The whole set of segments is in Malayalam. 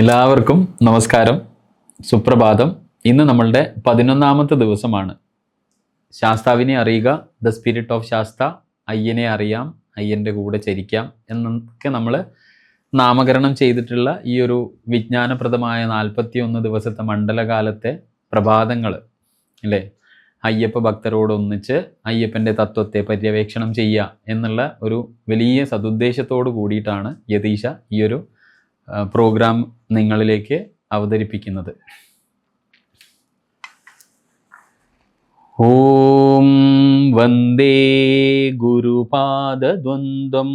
എല്ലാവർക്കും നമസ്കാരം, സുപ്രഭാതം. ഇന്ന് നമ്മളുടെ 11ാമത്തെ ദിവസമാണ്. ശാസ്താവിനെ അറിയുക, ദ സ്പിരിറ്റ് ഓഫ് ശാസ്ത, അയ്യനെ അറിയാം, അയ്യൻ്റെ കൂടെ ചരിക്കാം എന്നൊക്കെ നമ്മൾ നാമകരണം ചെയ്തിട്ടുള്ള ഈ ഒരു വിജ്ഞാനപ്രദമായ 41 ദിവസത്തെ മണ്ഡലകാലത്തെ പ്രഭാതങ്ങൾ അല്ലേ, അയ്യപ്പ ഭക്തരോടൊന്നിച്ച് അയ്യപ്പൻ്റെ തത്വത്തെ പര്യവേക്ഷണം ചെയ്യുക എന്നുള്ള ഒരു വലിയ സതുദ്ദേശത്തോടു കൂടിയിട്ടാണ് യതീശ ഈ ഒരു പ്രോഗ്രാം നിങ്ങളിലേക്ക് അവതരിപ്പിക്കുന്നത്. ഓം വന്ദേ ഗുരുപാദദ്വന്ദ്വം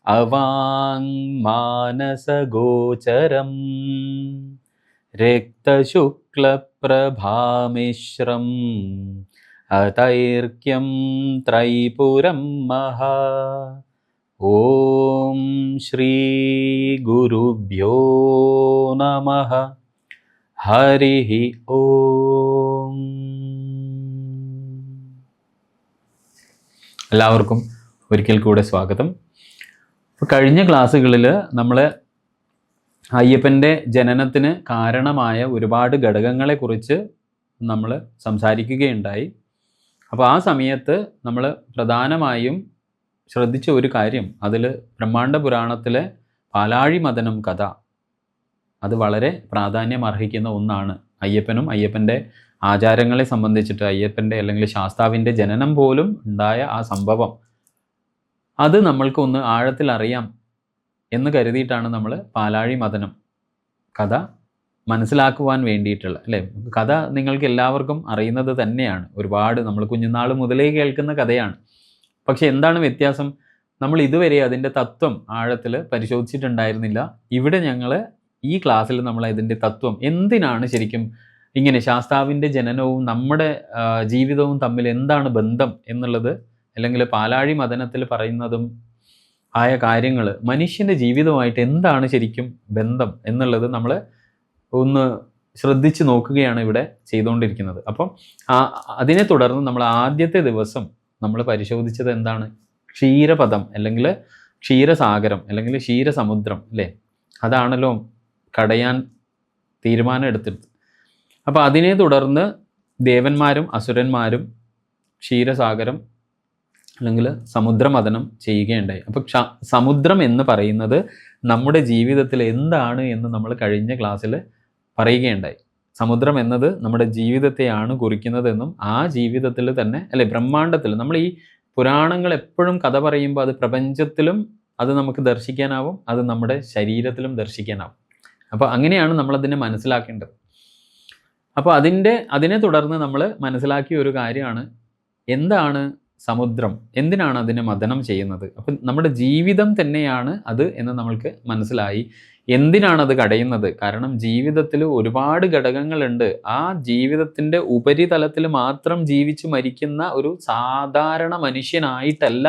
അവാങ്മാനസഗോചരം രക്തശുക്ലപ്രഭാമിശ്രം അതൈർക്യം ത്രൈപുരം മഹാ. ഓം ശ്രീ ഗുരുഭ്യോ നമഃ. ഹരി ഓം. എല്ലാവർക്കും ഒരിക്കൽ കൂടെ സ്വാഗതം. കഴിഞ്ഞ ക്ലാസ്സുകളിൽ നമ്മൾ അയ്യപ്പൻ്റെ ജനനത്തിന് കാരണമായ ഒരുപാട് ഘടകങ്ങളെക്കുറിച്ച് നമ്മൾ സംസാരിക്കുകയുണ്ടായി. അപ്പോൾ ആ സമയത്ത് നമ്മൾ പ്രധാനമായും ശ്രദ്ധിച്ച ഒരു കാര്യം, അതിൽ ബ്രഹ്മാണ്ഡ പുരാണത്തിലെ പാലാഴി മദനം കഥ അത് വളരെ പ്രാധാന്യം അർഹിക്കുന്ന ഒന്നാണ്. അയ്യപ്പനും അയ്യപ്പൻ്റെ ആചാരങ്ങളെ സംബന്ധിച്ചിട്ട് അയ്യപ്പൻ്റെ അല്ലെങ്കിൽ ശാസ്താവിൻ്റെ ജനനം പോലും ഉണ്ടായ ആ സംഭവം അത് നമ്മൾക്ക് ഒന്ന് ആഴത്തിൽ അറിയാം എന്ന് കരുതിയിട്ടാണ് നമ്മൾ പാലാഴി മദനം കഥ മനസ്സിലാക്കുവാൻ വേണ്ടിയിട്ടുള്ള അല്ലേ. കഥ നിങ്ങൾക്ക് എല്ലാവർക്കും അറിയുന്നത് തന്നെയാണ്, ഒരുപാട് നമ്മൾ കുഞ്ഞുനാൾ മുതലേ കേൾക്കുന്ന കഥയാണ്. പക്ഷെ എന്താണ് വ്യത്യാസം? നമ്മൾ ഇതുവരെ അതിൻ്റെ തത്വം ആഴത്തിൽ പരിശോധിച്ചിട്ടുണ്ടായിരുന്നില്ല. ഇവിടെ ഞങ്ങൾ ഈ ക്ലാസ്സിൽ നമ്മൾ ഇതിൻ്റെ തത്വം എന്തിനാണ് ശരിക്കും ഇങ്ങനെ ശാസ്താവിൻ്റെ ജനനവും നമ്മുടെ ജീവിതവും തമ്മിൽ എന്താണ് ബന്ധം എന്നുള്ളത്, അല്ലെങ്കിൽ പാലാഴി മദനത്തിൽ പറയുന്നതും ആയ കാര്യങ്ങൾ മനുഷ്യൻ്റെ ജീവിതവുമായിട്ട് എന്താണ് ശരിക്കും ബന്ധം എന്നുള്ളത് നമ്മൾ ഒന്ന് ശ്രദ്ധിച്ച് നോക്കുകയാണ് ഇവിടെ ചെയ്തുകൊണ്ടിരിക്കുന്നത്. അപ്പം അതിനെ തുടർന്ന് നമ്മൾ ആദ്യത്തെ ദിവസം നമ്മൾ പരിശോധിച്ചത് എന്താണ്? ക്ഷീരപദം അല്ലെങ്കിൽ ക്ഷീരസാഗരം അല്ലെങ്കിൽ ക്ഷീരസമുദ്രം അല്ലേ, അതാണല്ലോ കടയാൻ തീരുമാനം എടുത്തിട്ട്. അപ്പോൾ അതിനെ തുടർന്ന് ദേവന്മാരും അസുരന്മാരും ക്ഷീരസാഗരം അല്ലെങ്കിൽ സമുദ്രമഥനം ചെയ്യുകയുണ്ടായി. അപ്പോൾ സമുദ്രം എന്ന് പറയുന്നത് നമ്മുടെ ജീവിതത്തിൽ എന്താണ് എന്ന് നമ്മൾ കഴിഞ്ഞ ക്ലാസ്സിൽ പറയുകയുണ്ടായി. സമുദ്രം എന്നത് നമ്മുടെ ജീവിതത്തെയാണ് കുറിക്കുന്നതെന്നും ആ ജീവിതത്തിൽ തന്നെ അല്ലെ, ബ്രഹ്മാണ്ടത്തിൽ നമ്മൾ ഈ പുരാണങ്ങൾ എപ്പോഴും കഥ പറയുമ്പോൾ അത് പ്രപഞ്ചത്തിലും അത് നമുക്ക് ദർശിക്കാനാവും, അത് നമ്മുടെ ശരീരത്തിലും ദർശിക്കാനാവും. അപ്പോൾ അങ്ങനെയാണ് നമ്മളതിനെ മനസ്സിലാക്കേണ്ടത്. അപ്പോൾ അതിനെ തുടർന്ന് നമ്മൾ മനസ്സിലാക്കിയ ഒരു കാര്യമാണ് എന്താണ് സമുദ്രം, എന്തിനാണ് അതിനെ മഥനം ചെയ്യുന്നത്. അപ്പം നമ്മുടെ ജീവിതം തന്നെയാണ് അത് എന്ന് നമ്മൾക്ക് മനസ്സിലായി. എന്തിനാണ് അത് കടയുന്നത്? കാരണം ജീവിതത്തിൽ ഒരുപാട് ഘടകങ്ങളുണ്ട്. ആ ജീവിതത്തിൻ്റെ ഉപരിതലത്തിൽ മാത്രം ജീവിച്ച് മരിക്കുന്ന ഒരു സാധാരണ മനുഷ്യനായിട്ടല്ല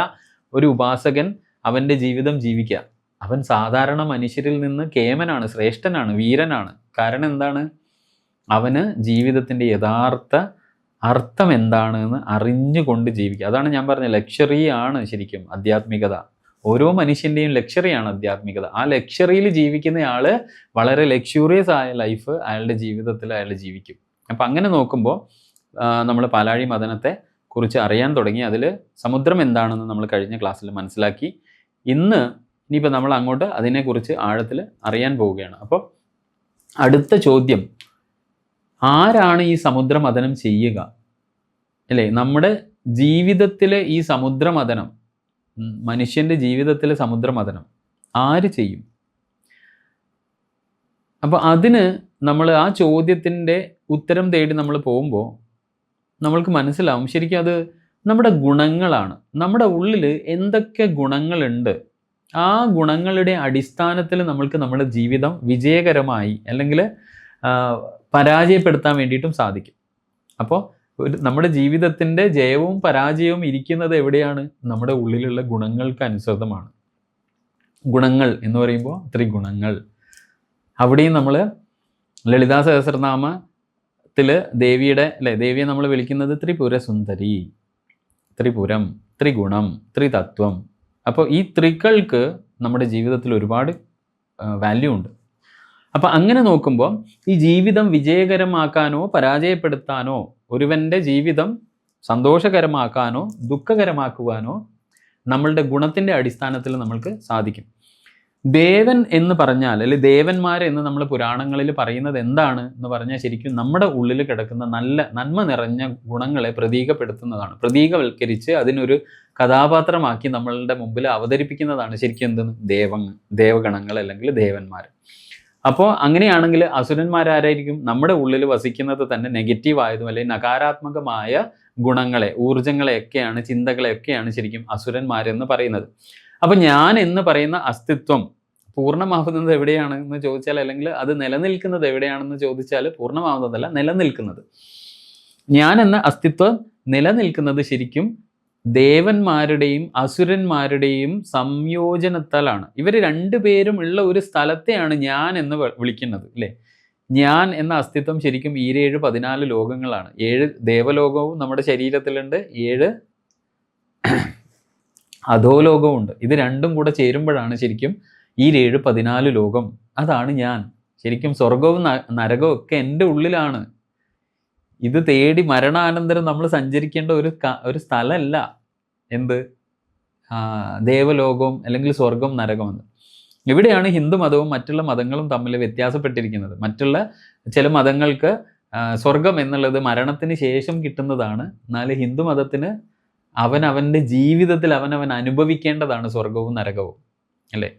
ഒരു ഉപാസകൻ അവൻ്റെ ജീവിതം ജീവിക്കുക. അവൻ സാധാരണ മനുഷ്യരിൽ നിന്ന് കേമനാണ്, ശ്രേഷ്ഠനാണ്, വീരനാണ്. കാരണം എന്താണ്? അവന് ജീവിതത്തിൻ്റെ യഥാർത്ഥ അർത്ഥം എന്താണെന്ന് അറിഞ്ഞുകൊണ്ട് ജീവിക്കുക. അതാണ് ഞാൻ പറഞ്ഞ ലക്ഷറിയാണ് ശരിക്കും ആധ്യാത്മികത. ഓരോ മനുഷ്യൻ്റെയും ലക്ഷറിയാണ് ആധ്യാത്മികത. ആ ലക്ഷറിയിൽ ജീവിക്കുന്നയാൾ വളരെ ലക്ഷൂറിയസ് ആയ ലൈഫ് അയാളുടെ ജീവിതത്തിൽ അയാൾ ജീവിക്കും. അപ്പം അങ്ങനെ നോക്കുമ്പോൾ നമ്മൾ പാലാഴി മദനത്തെ കുറിച്ച് അറിയാൻ തുടങ്ങി. അതിൽ സമുദ്രം എന്താണെന്ന് നമ്മൾ കഴിഞ്ഞ ക്ലാസ്സിൽ മനസ്സിലാക്കി. ഇനിയിപ്പോൾ നമ്മൾ അങ്ങോട്ട് അതിനെക്കുറിച്ച് ആഴത്തിൽ അറിയാൻ പോവുകയാണ്. അപ്പോൾ അടുത്ത ചോദ്യം, ആരാണ് ഈ സമുദ്രമഥനം ചെയ്യുക അല്ലേ? നമ്മുടെ ജീവിതത്തിലെ ഈ സമുദ്രമഥനം, മനുഷ്യൻ്റെ ജീവിതത്തിലെ സമുദ്രമഥനം ആര് ചെയ്യും? അപ്പോൾ അതിന് നമ്മൾ ആ ചോദ്യത്തിൻ്റെ ഉത്തരം തേടി നമ്മൾ പോകുമ്പോൾ നമ്മൾക്ക് മനസ്സിലാവും ശരിക്കും അത് നമ്മുടെ ഗുണങ്ങളാണ്. നമ്മുടെ ഉള്ളിൽ എന്തൊക്കെ ഗുണങ്ങളുണ്ട്, ആ ഗുണങ്ങളുടെ അടിസ്ഥാനത്തിൽ നമ്മൾക്ക് നമ്മുടെ ജീവിതം വിജയകരമായി അല്ലെങ്കിൽ പരാജയപ്പെടുത്താൻ വേണ്ടിയിട്ടും സാധിക്കും. അപ്പോൾ നമ്മുടെ ജീവിതത്തിൻ്റെ ജയവും പരാജയവും ഇരിക്കുന്നത് എവിടെയാണ്? നമ്മുടെ ഉള്ളിലുള്ള ഗുണങ്ങൾക്ക് അനുസൃതമാണ്. ഗുണങ്ങൾ എന്ന് പറയുമ്പോൾ ത്രിഗുണങ്ങൾ. അവിടെയും നമ്മൾ ലളിതാ സഹസ്രനാമത്തിൽ ദേവിയെ നമ്മൾ വിളിക്കുന്നത് ത്രിപുര സുന്ദരി, ത്രിപുരം, ത്രിഗുണം, ത്രിതത്വം. അപ്പോൾ ഈ ത്രികൾക്ക് നമ്മുടെ ജീവിതത്തിൽ ഒരുപാട് വാല്യൂ ഉണ്ട്. അപ്പം അങ്ങനെ നോക്കുമ്പോൾ ഈ ജീവിതം വിജയകരമാക്കാനോ പരാജയപ്പെടുത്താനോ ഒരുവൻ്റെ ജീവിതം സന്തോഷകരമാക്കാനോ ദുഃഖകരമാക്കുവാനോ നമ്മളുടെ ഗുണത്തിൻ്റെ അടിസ്ഥാനത്തിൽ നമ്മൾക്ക് സാധിക്കും. ദേവൻ എന്ന് പറഞ്ഞാൽ, അല്ലെങ്കിൽ ദേവന്മാർ എന്ന് നമ്മൾ പുരാണങ്ങളിൽ പറയുന്നത് എന്താണ് എന്ന് പറഞ്ഞാൽ ശരിക്കും നമ്മുടെ ഉള്ളിൽ കിടക്കുന്ന നന്മ നിറഞ്ഞ ഗുണങ്ങളെ പ്രതീകപ്പെടുത്തുന്നതാണ്. പ്രതീകവൽക്കരിച്ച് അതിനൊരു കഥാപാത്രമാക്കി നമ്മളുടെ മുമ്പിൽ അവതരിപ്പിക്കുന്നതാണ് ശരിക്കും എന്തെന്ന് ദേവഗണങ്ങൾ അല്ലെങ്കിൽ ദേവന്മാർ. അപ്പോൾ അങ്ങനെയാണെങ്കിൽ അസുരന്മാരായിരിക്കും നമ്മുടെ ഉള്ളിൽ വസിക്കുന്നത് തന്നെ നെഗറ്റീവായതും അല്ലെങ്കിൽ നകാരാത്മകമായ ഗുണങ്ങളെ, ഊർജങ്ങളെയൊക്കെയാണ്, ചിന്തകളെയൊക്കെയാണ് ശരിക്കും അസുരന്മാരെന്ന് പറയുന്നത്. അപ്പം ഞാൻ എന്ന് പറയുന്ന അസ്തിത്വം പൂർണ്ണമാവുന്നത് എവിടെയാണ് എന്ന് ചോദിച്ചാൽ, അല്ലെങ്കിൽ അത് നിലനിൽക്കുന്നത് എവിടെയാണെന്ന് ചോദിച്ചാൽ പൂർണ്ണമാവുന്നതല്ല, നിലനിൽക്കുന്നത്. ഞാൻ എന്ന അസ്തിത്വം നിലനിൽക്കുന്നത് ശരിക്കും ദേവന്മാരുടെയും അസുരന്മാരുടെയും സംയോജനത്താലാണ്. ഇവർ രണ്ടുപേരും ഉള്ള ഒരു സ്ഥലത്തെയാണ് ഞാൻ എന്ന് വിളിക്കുന്നത്, അല്ലേ? ഞാൻ എന്ന അസ്തിത്വം ശരിക്കും 14 ലോകങ്ങളാണ്. 7 ദേവലോകവും നമ്മുടെ ശരീരത്തിലുണ്ട്, 7 അധോലോകവും ഉണ്ട്. ഇത് രണ്ടും കൂടെ ചേരുമ്പോഴാണ് ശരിക്കും 14 ലോകം. അതാണ് ഞാൻ. ശരിക്കും സ്വർഗവും നരകവും ഒക്കെ എൻ്റെ ഉള്ളിലാണ്. ഇത് തേടി മരണാനന്തരം നമ്മൾ സഞ്ചരിക്കേണ്ട ഒരു സ്ഥലമല്ല എന്ത് ദേവലോകവും അല്ലെങ്കിൽ സ്വർഗം നരകമെന്ന്. ഇവിടെയാണ് ഹിന്ദു മതവും മറ്റുള്ള മതങ്ങളും തമ്മിൽ വ്യത്യാസപ്പെട്ടിരിക്കുന്നത്. മറ്റുള്ള ചില മതങ്ങൾക്ക് സ്വർഗം എന്നുള്ളത് മരണത്തിന് ശേഷം കിട്ടുന്നതാണ്. എന്നാൽ ഹിന്ദു മതത്തിന് അവനവൻ്റെ ജീവിതത്തിൽ അവനവൻ അനുഭവിക്കേണ്ടതാണ് സ്വർഗവും നരകവും, അല്ലേ?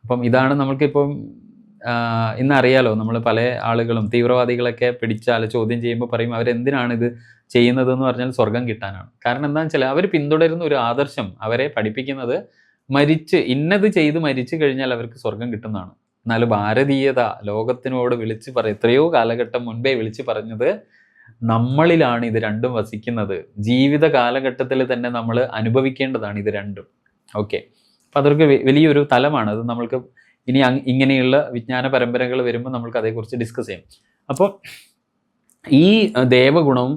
അപ്പം ഇതാണ് നമ്മൾക്കിപ്പം ഇന്നറിയാലോ, നമ്മൾ പല ആളുകളും തീവ്രവാദികളൊക്കെ പിടിച്ചാൽ ചോദ്യം ചെയ്യുമ്പോൾ പറയും അവരെന്തിനാണ് ഇത് ചെയ്യുന്നതെന്ന് പറഞ്ഞാൽ സ്വർഗം കിട്ടാനാണ്. കാരണം എന്താണെന്ന് വെച്ചാൽ അവർ പിന്തുടരുന്ന ഒരു ആദർശം അവരെ പഠിപ്പിക്കുന്നത് ഇന്നത് ചെയ്ത് മരിച്ചു കഴിഞ്ഞാൽ അവർക്ക് സ്വർഗം കിട്ടുന്നതാണ്. എന്നാൽ ഭാരതീയത ലോകത്തിനോട് എത്രയോ കാലഘട്ടം മുൻപേ വിളിച്ചു പറഞ്ഞത് നമ്മളിലാണ് ഇത് രണ്ടും വസിക്കുന്നത്. ജീവിത കാലഘട്ടത്തിൽ തന്നെ നമ്മൾ അനുഭവിക്കേണ്ടതാണ് ഇത് രണ്ടും. ഓക്കെ, അപ്പം അതൊക്കെ വലിയൊരു തലമാണ്. അത് നമ്മൾക്ക് ഇനി ഇങ്ങനെയുള്ള വിജ്ഞാന പരമ്പരകൾ വരുമ്പോൾ നമ്മൾക്ക് അതേക്കുറിച്ച് ഡിസ്കസ് ചെയ്യാം. അപ്പോൾ ഈ ദേവഗുണവും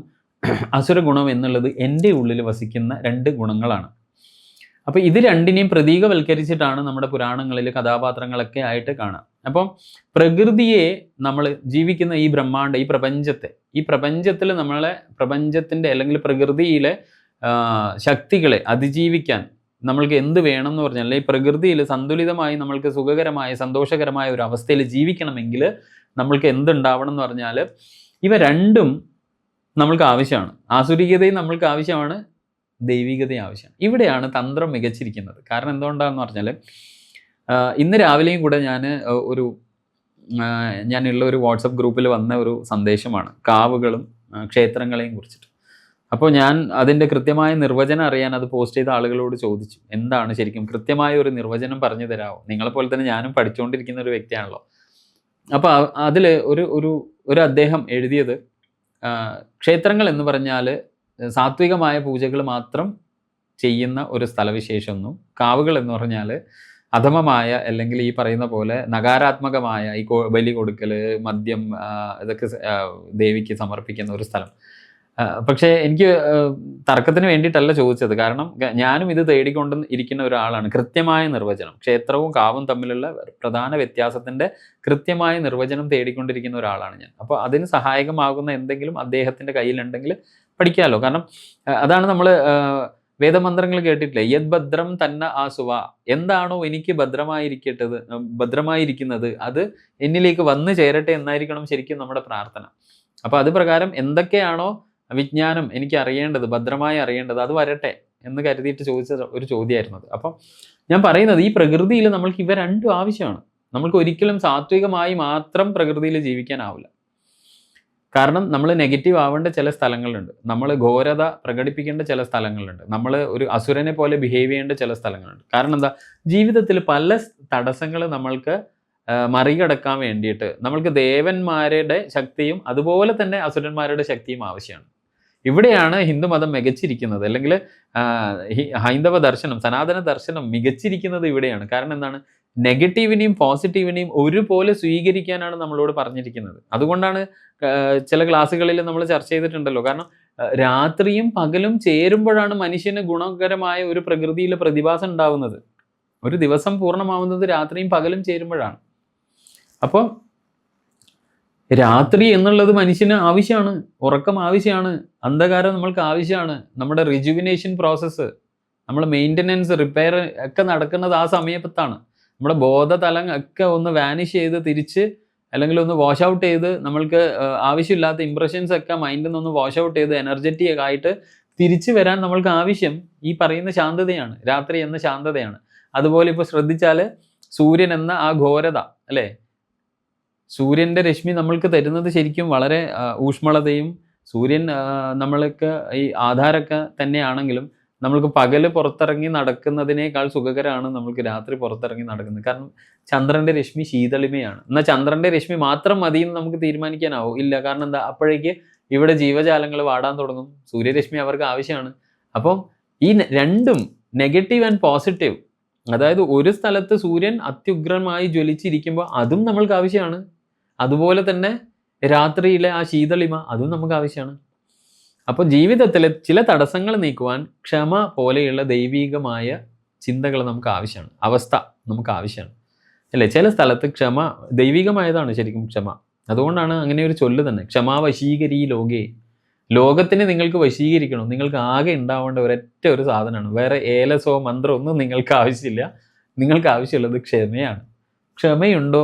അസുരഗുണവും എന്നുള്ളത് എൻ്റെ ഉള്ളിൽ വസിക്കുന്ന 2 ഗുണങ്ങളാണ്. അപ്പോൾ ഇത് രണ്ടിനെയും പ്രതീകവൽക്കരിച്ചിട്ടാണ് നമ്മുടെ പുരാണങ്ങളിൽ കഥാപാത്രങ്ങളൊക്കെ ആയിട്ട് കാണാം. അപ്പം പ്രകൃതിയെ നമ്മൾ ജീവിക്കുന്ന ഈ ബ്രഹ്മാണ്ട, ഈ പ്രപഞ്ചത്തിൽ പ്രപഞ്ചത്തിൻ്റെ അല്ലെങ്കിൽ പ്രകൃതിയിലെ ശക്തികളെ അതിജീവിക്കാൻ നമ്മൾക്ക് എന്ത് വേണം എന്ന് പറഞ്ഞാൽ, ഈ പ്രകൃതിയിൽ സന്തുലിതമായി നമ്മൾക്ക് സുഖകരമായ സന്തോഷകരമായ ഒരു അവസ്ഥയിൽ ജീവിക്കണമെങ്കിൽ നമ്മൾക്ക് എന്തുണ്ടാവണം എന്ന് പറഞ്ഞാൽ ഇവ രണ്ടും നമ്മൾക്ക് ആവശ്യമാണ്. ആസുരികതയും നമ്മൾക്ക് ആവശ്യമാണ്, ദൈവികതയും ആവശ്യമാണ്. ഇവിടെയാണ് തന്ത്രം മികച്ചിരിക്കുന്നത്. കാരണം എന്തുകൊണ്ടാണെന്ന് പറഞ്ഞാൽ ഇന്ന് രാവിലെയും കൂടെ ഞാനുള്ള ഒരു വാട്സപ്പ് ഗ്രൂപ്പിൽ വന്ന ഒരു സന്ദേശമാണ് കാവുകളും ക്ഷേത്രങ്ങളെയും കുറിച്ചിട്ട്. അപ്പോൾ ഞാൻ അതിൻ്റെ കൃത്യമായ നിർവചനം അറിയാൻ അത് പോസ്റ്റ് ചെയ്ത ആളുകളോട് ചോദിച്ചു, എന്താണ് ശരിക്കും കൃത്യമായ ഒരു നിർവചനം പറഞ്ഞു തരാമോ? നിങ്ങളെപ്പോലെ തന്നെ ഞാനും പഠിച്ചുകൊണ്ടിരിക്കുന്ന ഒരു വ്യക്തിയാണല്ലോ. അപ്പോൾ അതിൽ ഒരു അദ്ദേഹം എഴുതിയത്, ക്ഷേത്രങ്ങൾ എന്ന് പറഞ്ഞാൽ സാത്വികമായ പൂജകൾ മാത്രം ചെയ്യുന്ന ഒരു സ്ഥലവിശേഷമൊന്നും, കാവുകൾ എന്ന് പറഞ്ഞാൽ അധമമായ അല്ലെങ്കിൽ ഈ പറയുന്ന പോലെ നകാരാത്മകമായ ഈ ബലി കൊടുക്കൽ, മദ്യം, ഇതൊക്കെ ദേവിക്ക് സമർപ്പിക്കുന്ന ഒരു സ്ഥലം. പക്ഷേ എനിക്ക് തർക്കത്തിന് വേണ്ടിയിട്ടല്ല ചോദിച്ചത്. കാരണം ഞാനും ഇത് തേടിക്കൊണ്ട് ഇരിക്കുന്ന ഒരാളാണ്. കൃത്യമായ നിർവചനം, ക്ഷേത്രവും കാവും തമ്മിലുള്ള പ്രധാന വ്യത്യാസത്തിൻ്റെ കൃത്യമായ നിർവചനം തേടിക്കൊണ്ടിരിക്കുന്ന ഒരാളാണ് ഞാൻ. അപ്പോൾ അതിന് സഹായകമാകുന്ന എന്തെങ്കിലും അദ്ദേഹത്തിൻ്റെ കയ്യിലുണ്ടെങ്കിൽ പഠിക്കാമല്ലോ. കാരണം അതാണ് നമ്മൾ വേദമന്ത്രങ്ങൾ കേട്ടിട്ടില്ലേ, യത് ഭദ്രം തന്നെ ആസുവ, എന്താണോ എനിക്ക് ഭദ്രമായിരിക്കുന്നത് അത് എന്നിലേക്ക് വന്നു ചേരട്ടെ എന്നായിരിക്കണം ശരിക്കും നമ്മുടെ പ്രാർത്ഥന. അപ്പോൾ അത് പ്രകാരം എന്തൊക്കെയാണോ വിജ്ഞാനം എനിക്ക് അറിയേണ്ടത്, ഭദ്രമായി അറിയേണ്ടത്, അത് വരട്ടെ എന്ന് കരുതിയിട്ട് ചോദിച്ച ഒരു ചോദ്യമായിരുന്നു അത്. അപ്പം ഞാൻ പറയുന്നത് ഈ പ്രകൃതിയിൽ നമ്മൾക്ക് ഇവ രണ്ടും ആവശ്യമാണ്. നമ്മൾക്ക് ഒരിക്കലും സാത്വികമായി മാത്രം പ്രകൃതിയിൽ ജീവിക്കാനാവില്ല. കാരണം നമ്മൾ നെഗറ്റീവ് ആവേണ്ട ചില സ്ഥലങ്ങളുണ്ട്, നമ്മൾ ഘോരത പ്രകടിപ്പിക്കേണ്ട ചില സ്ഥലങ്ങളുണ്ട്, നമ്മൾ ഒരു അസുരനെ പോലെ ബിഹേവ് ചെയ്യേണ്ട ചില സ്ഥലങ്ങളുണ്ട്. കാരണം എന്താ, ജീവിതത്തിൽ പല തടസ്സങ്ങൾ നമ്മൾക്ക് മറികടക്കാൻ വേണ്ടിയിട്ട് നമ്മൾക്ക് ദേവന്മാരുടെ ശക്തിയും അതുപോലെ തന്നെ അസുരന്മാരുടെ ശക്തിയും ആവശ്യമാണ്. ഇവിടെയാണ് ഹിന്ദുമതം മികച്ചിരിക്കുന്നത്, അല്ലെങ്കിൽ ഹൈന്ദവ ദർശനം, സനാതന ദർശനം മികച്ചിരിക്കുന്നത് ഇവിടെയാണ്. കാരണം എന്താണ്, നെഗറ്റീവിനെയും പോസിറ്റീവിനെയും ഒരുപോലെ സ്വീകരിക്കാനാണ് നമ്മളോട് പറഞ്ഞിരിക്കുന്നത്. അതുകൊണ്ടാണ് ചില ക്ലാസ്സുകളിൽ നമ്മൾ ചർച്ച ചെയ്തിട്ടുണ്ടല്ലോ. കാരണം രാത്രിയും പകലും ചേരുമ്പോഴാണ് മനുഷ്യന് ഗുണകരമായ ഒരു പ്രകൃതിയിലെ പ്രതിഭാസം ഉണ്ടാവുന്നത്. ഒരു ദിവസം പൂർണ്ണമാവുന്നത് രാത്രിയും പകലും ചേരുമ്പോഴാണ്. അപ്പോൾ രാത്രി എന്നുള്ളത് മനുഷ്യന് ആവശ്യമാണ്, ഉറക്കം ആവശ്യമാണ്, അന്ധകാരം നമ്മൾക്ക് ആവശ്യമാണ്. നമ്മുടെ റിജുവിനേഷൻ പ്രോസസ്സ്, നമ്മുടെ മെയിൻ്റനൻസ്, റിപ്പയർ ഒക്കെ നടക്കുന്നത് ആ സമയത്താണ്. നമ്മുടെ ബോധതലം ഒക്കെ ഒന്ന് വാനിഷ് ചെയ്ത് തിരിച്ച്, അല്ലെങ്കിൽ ഒന്ന് വാഷ് ഔട്ട് ചെയ്ത്, നമ്മൾക്ക് ആവശ്യമില്ലാത്ത ഇംപ്രഷൻസ് ഒക്കെ മൈൻഡിൽ നിന്ന് വാഷ് ഔട്ട് ചെയ്ത് എനർജറ്റിക് ആയിട്ട് തിരിച്ചു വരാൻ നമ്മൾക്ക് ആവശ്യം ഈ പറയുന്ന ശാന്തതയാണ്, രാത്രി എന്ന ശാന്തതയാണ്. അതുപോലെ ഇപ്പോൾ ശ്രദ്ധിച്ചാൽ സൂര്യൻ എന്ന ആ ഘോരത അല്ലേ, സൂര്യൻ്റെ രശ്മി നമ്മൾക്ക് തരുന്നത് ശരിക്കും വളരെ ഊഷ്മളതയും, സൂര്യൻ നമ്മൾക്ക് ഈ ആധാരമൊക്കെ തന്നെയാണെങ്കിലും നമ്മൾക്ക് പകല് പുറത്തിറങ്ങി നടക്കുന്നതിനേക്കാൾ സുഖകരമാണ് നമ്മൾക്ക് രാത്രി പുറത്തിറങ്ങി നടക്കുന്നത്. കാരണം ചന്ദ്രൻ്റെ രശ്മി ശീതളിമയാണ്. എന്നാൽ ചന്ദ്രൻ്റെ രശ്മി മാത്രം മതി എന്ന് നമുക്ക് തീരുമാനിക്കാനാവും? ഇല്ല. കാരണം എന്താ, അപ്പോഴേക്ക് ഇവിടെ ജീവജാലങ്ങൾ വാടാൻ തുടങ്ങും. സൂര്യരശ്മി അവർക്ക് ആവശ്യമാണ്. അപ്പം ഈ രണ്ടും, നെഗറ്റീവ് ആൻഡ് പോസിറ്റീവ്, അതായത് ഒരു സ്ഥലത്ത് സൂര്യൻ അത്യുഗ്രമായി ജ്വലിച്ചിരിക്കുമ്പോൾ അതും നമ്മൾക്ക് ആവശ്യമാണ്. അതുപോലെ തന്നെ രാത്രിയിലെ ആ ശീതളിമ അതും നമുക്ക് ആവശ്യമാണ്. അപ്പോൾ ജീവിതത്തിലെ ചില തടസ്സങ്ങൾ നീക്കുവാൻ ക്ഷമ പോലെയുള്ള ദൈവികമായ ചിന്തകൾ നമുക്ക് ആവശ്യമാണ്, അവസ്ഥ നമുക്ക് ആവശ്യമാണ് അല്ലേ. ചില സ്ഥലത്ത് ക്ഷമ ദൈവികമായതാണ് ശരിക്കും ക്ഷമ. അതുകൊണ്ടാണ് അങ്ങനെ ഒരു ചൊല്ല് തന്നെ, ക്ഷമാ വശീകരീ ലോകേ. ലോകത്തിനെ നിങ്ങൾക്ക് വശീകരിക്കണം, നിങ്ങൾക്ക് ആകെ ഉണ്ടാവേണ്ട ഒരൊറ്റ ഒരു സാധനമാണ്. വേറെ ഏലസോ മന്ത്രമോ ഒന്നും നിങ്ങൾക്ക് ആവശ്യമില്ല. നിങ്ങൾക്ക് ആവശ്യമുള്ളത് ക്ഷമയാണ്. ക്ഷമയുണ്ടോ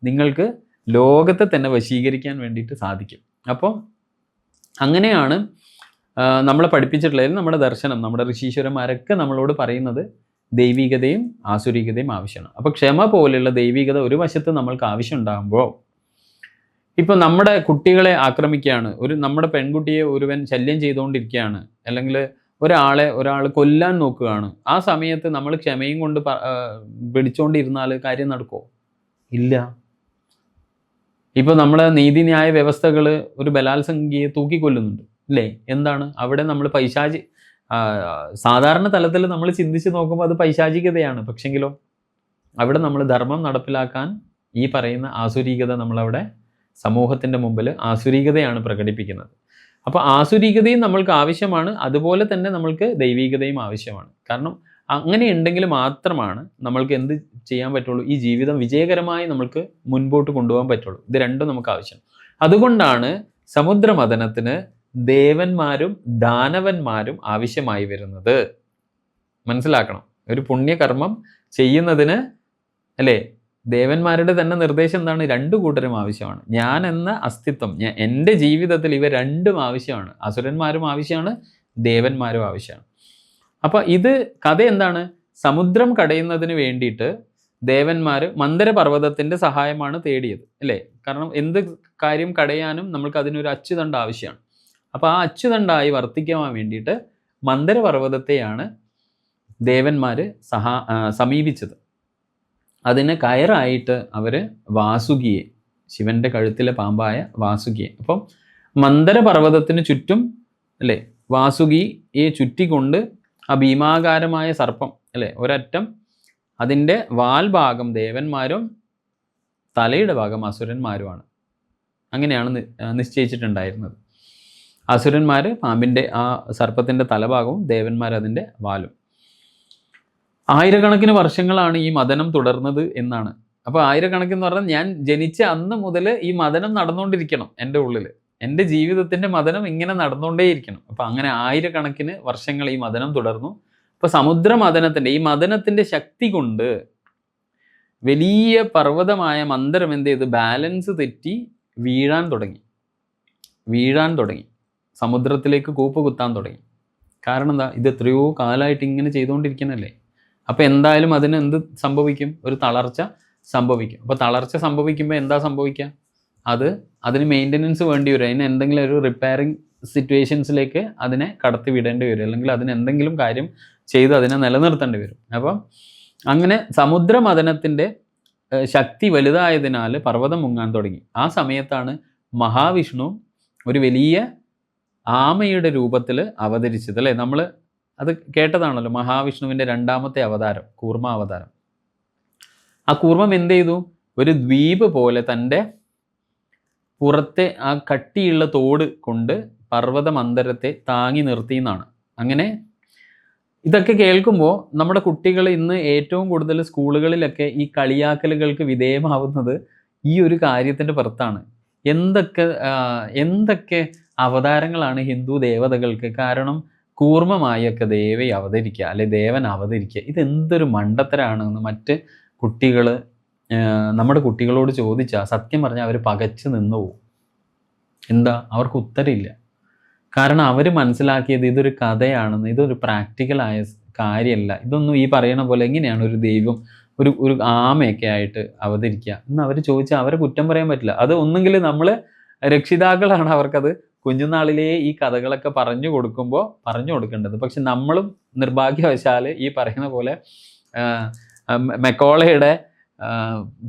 നിങ്ങൾക്ക് ലോകത്തെ തന്നെ വശീകരിക്കാൻ വേണ്ടിയിട്ട് സാധിക്കും. അപ്പോൾ അങ്ങനെയാണ് നമ്മളെ പഠിപ്പിച്ചിട്ടുള്ളതിൽ നമ്മുടെ ദർശനം, നമ്മുടെ ഋഷീശ്വരന്മാരൊക്കെ നമ്മളോട് പറയുന്നത് ദൈവികതയും ആസുരികതയും ആവശ്യമാണ്. അപ്പോൾ ക്ഷമ പോലെയുള്ള ദൈവികത ഒരു വശത്ത് നമ്മൾക്ക് ആവശ്യം ഉണ്ടാകുമ്പോൾ, ഇപ്പോൾ നമ്മുടെ കുട്ടികളെ ആക്രമിക്കുകയാണ്, നമ്മുടെ പെൺകുട്ടിയെ ഒരുവൻ ശല്യം ചെയ്തുകൊണ്ടിരിക്കുകയാണ്, അല്ലെങ്കിൽ ഒരാൾ കൊല്ലാൻ നോക്കുകയാണ്, ആ സമയത്ത് നമ്മൾ ക്ഷമയും കൊണ്ട് പിടിച്ചുകൊണ്ടിരുന്നാൽ കാര്യം നടക്കുമോ? ഇല്ല. ഇപ്പോൾ നമ്മുടെ നീതിന്യായ വ്യവസ്ഥകൾ ഒരു ബലാത്സംഗിയെ തൂക്കിക്കൊല്ലുന്നുണ്ട് അല്ലേ? എന്താണ് അവിടെ നമ്മൾ സാധാരണ തലത്തിൽ നമ്മൾ ചിന്തിച്ച് നോക്കുമ്പോൾ അത് പൈശാചികതയാണ്. പക്ഷെങ്കിലോ അവിടെ നമ്മൾ ധർമ്മം നടപ്പിലാക്കാൻ ഈ പറയുന്ന ആസുരീകത നമ്മളവിടെ സമൂഹത്തിൻ്റെ മുമ്പിൽ ആസുരീകതയാണ് പ്രകടിപ്പിക്കുന്നത്. അപ്പോൾ ആസുരീകതയും നമ്മൾക്ക് ആവശ്യമാണ്, അതുപോലെ തന്നെ നമ്മൾക്ക് ദൈവികതയും ആവശ്യമാണ്. കാരണം അങ്ങനെ ഉണ്ടെങ്കിൽ മാത്രമാണ് നമ്മൾക്ക് എന്ത് ചെയ്യാൻ പറ്റുള്ളൂ, ഈ ജീവിതം വിജയകരമായി നമ്മൾക്ക് മുൻപോട്ട് കൊണ്ടുപോകാൻ പറ്റുള്ളൂ. ഇത് രണ്ടും നമുക്ക് ആവശ്യം. അതുകൊണ്ടാണ് സമുദ്രമഥനത്തിന് ദേവന്മാരും ദാനവന്മാരും ആവശ്യമായി വരുന്നത്. മനസ്സിലാക്കണം, ഒരു പുണ്യകർമ്മം ചെയ്യുന്നതിന് അല്ലേ, ദേവന്മാരുടെ തന്നെ നിർദ്ദേശം എന്താണ്? രണ്ടു കൂട്ടരും ആവശ്യമാണ്. ഞാൻ എന്ന അസ്തിത്വം, എൻ്റെ ജീവിതത്തിൽ ഇവ രണ്ടും ആവശ്യമാണ്. അസുരന്മാരും ആവശ്യമാണ്, ദേവന്മാരും ആവശ്യമാണ്. അപ്പോൾ ഇത് കഥ എന്താണ്? സമുദ്രം കടയുന്നതിന് വേണ്ടിയിട്ട് ദേവന്മാർ മന്ദരപർവ്വതത്തിൻ്റെ സഹായമാണ് തേടിയത് അല്ലേ. കാരണം എന്ത് കാര്യം കടയാനും നമ്മൾക്ക് അതിനൊരു അച്ചുതണ്ട് ആവശ്യമാണ്. അപ്പോൾ ആ അച്ചുതണ്ടായി വർത്തിക്കാൻ വേണ്ടിയിട്ട് മന്ദരപർവ്വതത്തെയാണ് ദേവന്മാർ സമീപിച്ചത്. അതിന് കയറായിട്ട് അവർ വാസുകിയെ, ശിവൻ്റെ കഴുത്തിലെ പാമ്പായ വാസുകിയെ, അപ്പം മന്ദരപർവ്വതത്തിന് ചുറ്റും അല്ലേ വാസുകിയെ ചുറ്റിക്കൊണ്ട് ആ ഭീമാകാരമായ സർപ്പം അല്ലേ, ഒരറ്റം അതിൻ്റെ വാൽ ഭാഗം ദേവന്മാരും തലയുടെ ഭാഗം അസുരന്മാരുമാണ്. അങ്ങനെയാണ് നിശ്ചയിച്ചിട്ടുണ്ടായിരുന്നത്. അസുരന്മാർ പാമ്പിൻ്റെ ആ സർപ്പത്തിൻ്റെ തലഭാഗവും ദേവന്മാർ അതിൻ്റെ വാലും. ആയിരക്കണക്കിന് വർഷങ്ങളാണ് ഈ മദനം തുടർന്നത് എന്നാണ്. അപ്പോൾ ആയിരക്കണക്കിന് പറഞ്ഞാൽ ഞാൻ ജനിച്ച അന്ന് മുതൽ ഈ മദനം നടന്നുകൊണ്ടിരിക്കണം എൻ്റെ ഉള്ളിൽ. എൻ്റെ ജീവിതത്തിൻ്റെ മദനം ഇങ്ങനെ നടന്നുകൊണ്ടേയിരിക്കണം. അപ്പോൾ അങ്ങനെ ആയിരക്കണക്കിന് വർഷങ്ങൾ ഈ മദനം തുടർന്നു. അപ്പോൾ സമുദ്രമഥനത്തിൻ്റെ ഈ മദനത്തിൻ്റെ ശക്തി കൊണ്ട് വലിയ പർവ്വതമായ മന്ദരം എന്ത് ചെയ്ത് ബാലൻസ് തെറ്റി വീഴാൻ തുടങ്ങി, സമുദ്രത്തിലേക്ക് കൂപ്പ് കുത്താൻ തുടങ്ങി. കാരണം എന്താ, ഇത് എത്രയോ കാലമായിട്ട് ഇങ്ങനെ ചെയ്തുകൊണ്ടിരിക്കണല്ലേ. അപ്പോൾ എന്തായാലും അതിന് എന്ത് സംഭവിക്കും? ഒരു തളർച്ച സംഭവിക്കും. അപ്പോൾ തളർച്ച സംഭവിക്കുമ്പോൾ എന്താ സംഭവിക്കുക? അതിന് മെയിൻ്റനൻസ് വേണ്ടി വരും. അതിന് എന്തെങ്കിലും ഒരു റിപ്പയറിങ് സിറ്റുവേഷൻസിലേക്ക് അതിനെ കടത്തി വിടേണ്ടി വരും, അല്ലെങ്കിൽ അതിന് എന്തെങ്കിലും കാര്യം ചെയ്ത് അതിനെ നിലനിർത്തേണ്ടി വരും. അപ്പം അങ്ങനെ സമുദ്രമഥനത്തിൻ്റെ ശക്തി വലുതായതിനാൽ പർവ്വതം മുങ്ങാൻ തുടങ്ങി. ആ സമയത്താണ് മഹാവിഷ്ണു ഒരു വലിയ ആമയുടെ രൂപത്തിൽ അവതരിച്ചത് അല്ലേ. നമ്മൾ അത് കേട്ടതാണല്ലോ, മഹാവിഷ്ണുവിൻ്റെ രണ്ടാമത്തെ അവതാരം കൂർമ്മ അവതാരം. ആ കൂർമ്മം എന്ത് ചെയ്തു? ഒരു ദ്വീപ് പോലെ തൻ്റെ പുറത്തെ ആ കട്ടിയുള്ള തോട് കൊണ്ട് പർവ്വതമന്ദരത്തെ താങ്ങി നിർത്തി എന്നാണ്. അങ്ങനെ ഇതൊക്കെ കേൾക്കുമ്പോൾ നമ്മുടെ കുട്ടികൾ ഇന്ന് ഏറ്റവും കൂടുതൽ സ്കൂളുകളിലൊക്കെ ഈ കളിയാക്കലുകൾക്ക് വിധേയമാവുന്നത് ഈ ഒരു കാര്യത്തിൻ്റെ പുറത്താണ്. എന്തൊക്കെ അവതാരങ്ങളാണ് ഹിന്ദു ദേവതകൾക്ക്. കാരണം കൂർമ്മമായൊക്കെ ദേവി അവതരിക്കുക, അല്ലെ ദേവൻ അവതരിക്കുക. ഇതെന്തൊരു മണ്ടത്തരാണെന്ന് മറ്റ് കുട്ടികൾ, നമ്മുടെ കുട്ടികളോട് ചോദിച്ചാൽ സത്യം പറഞ്ഞാൽ അവർ പകച്ചു നിന്ന് പോകും. എന്താ, അവർക്ക് ഉത്തരമില്ല. കാരണം അവർ മനസ്സിലാക്കിയത് ഇതൊരു കഥയാണെന്ന്, ഇതൊരു പ്രാക്ടിക്കലായ കാര്യമല്ല. ഇതൊന്നും ഈ പറയണ പോലെ എങ്ങനെയാണ് ഒരു ദൈവം ഒരു ആമയൊക്കെ ആയിട്ട് അവതരിക്കുക എന്ന് അവർ ചോദിച്ചാൽ അവരെ കുറ്റം പറയാൻ പറ്റില്ല. അത് ഒന്നെങ്കിൽ നമ്മൾ രക്ഷിതാക്കളാണ് അവർക്കത് കുഞ്ഞുനാളിലേ ഈ കഥകളൊക്കെ പറഞ്ഞു കൊടുക്കേണ്ടത്. പക്ഷെ നമ്മളും നിർഭാഗ്യവശാൽ ഈ പറയുന്ന പോലെ മെക്കോളയുടെ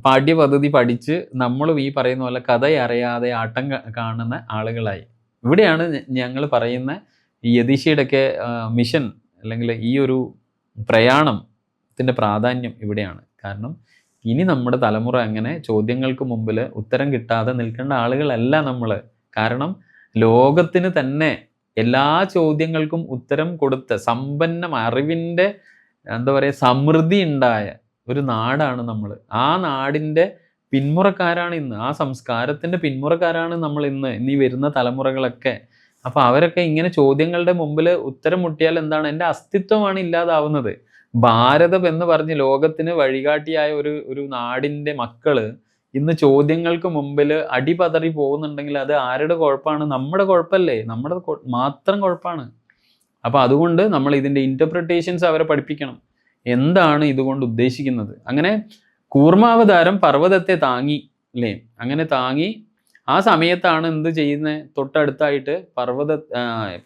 പാഠ്യപദ്ധതി പഠിച്ച് നമ്മളും ഈ പറയുന്ന പോലെ കഥ അറിയാതെ ആട്ടം കാണുന്ന ആളുകളായി. ഇവിടെയാണ് ഞങ്ങൾ പറയുന്ന ഈ യതീഷയുടെയൊക്കെ മിഷൻ അല്ലെങ്കിൽ ഈ ഒരു പ്രയാണത്തിൻ്റെ പ്രാധാന്യം ഇവിടെയാണ്. കാരണം ഇനി നമ്മുടെ തലമുറ അങ്ങനെ ചോദ്യങ്ങൾക്ക് മുമ്പിൽ ഉത്തരം കിട്ടാതെ നിൽക്കേണ്ട ആളുകളല്ല നമ്മൾ. കാരണം ലോകത്തിന് തന്നെ എല്ലാ ചോദ്യങ്ങൾക്കും ഉത്തരം കൊടുത്ത അറിവിൻ്റെ സമൃദ്ധി ഉണ്ടായ ഒരു നാടാണ് നമ്മൾ. ആ നാടിൻ്റെ പിന്മുറക്കാരാണ് ഇന്ന്, ആ സംസ്കാരത്തിൻ്റെ പിന്മുറക്കാരാണ് നമ്മൾ ഇന്ന് വരുന്ന തലമുറകളൊക്കെ. അപ്പോൾ അവരൊക്കെ ഇങ്ങനെ ചോദ്യങ്ങളുടെ മുമ്പിൽ ഉത്തരം മുട്ടിയാൽ എന്താണ്, എൻ്റെ അസ്തിത്വമാണ് ഇല്ലാതാവുന്നത്. ഭാരതം എന്ന് പറഞ്ഞ് ലോകത്തിന് വഴികാട്ടിയായ ഒരു നാടിൻ്റെ മക്കള് ഇന്ന് ചോദ്യങ്ങൾക്ക് മുമ്പിൽ അടിപതറി പോകുന്നുണ്ടെങ്കിൽ അത് ആരുടെ കുഴപ്പമാണ്? നമ്മുടെ കുഴപ്പമല്ലേ, നമ്മുടെ മാത്രം കുഴപ്പമാണ്. അപ്പോൾ അതുകൊണ്ട് നമ്മൾ ഇതിൻ്റെ ഇൻ്റർപ്രിട്ടേഷൻസ് അവരെ പഠിപ്പിക്കണം. എന്താണ് ഇതുകൊണ്ട് ഉദ്ദേശിക്കുന്നത്? അങ്ങനെ കൂർമാവതാരം പർവ്വതത്തെ താങ്ങി, അല്ലേ? അങ്ങനെ താങ്ങി ആ സമയത്താണ് എന്ത് ചെയ്യുന്നത്? തൊട്ടടുത്തായിട്ട്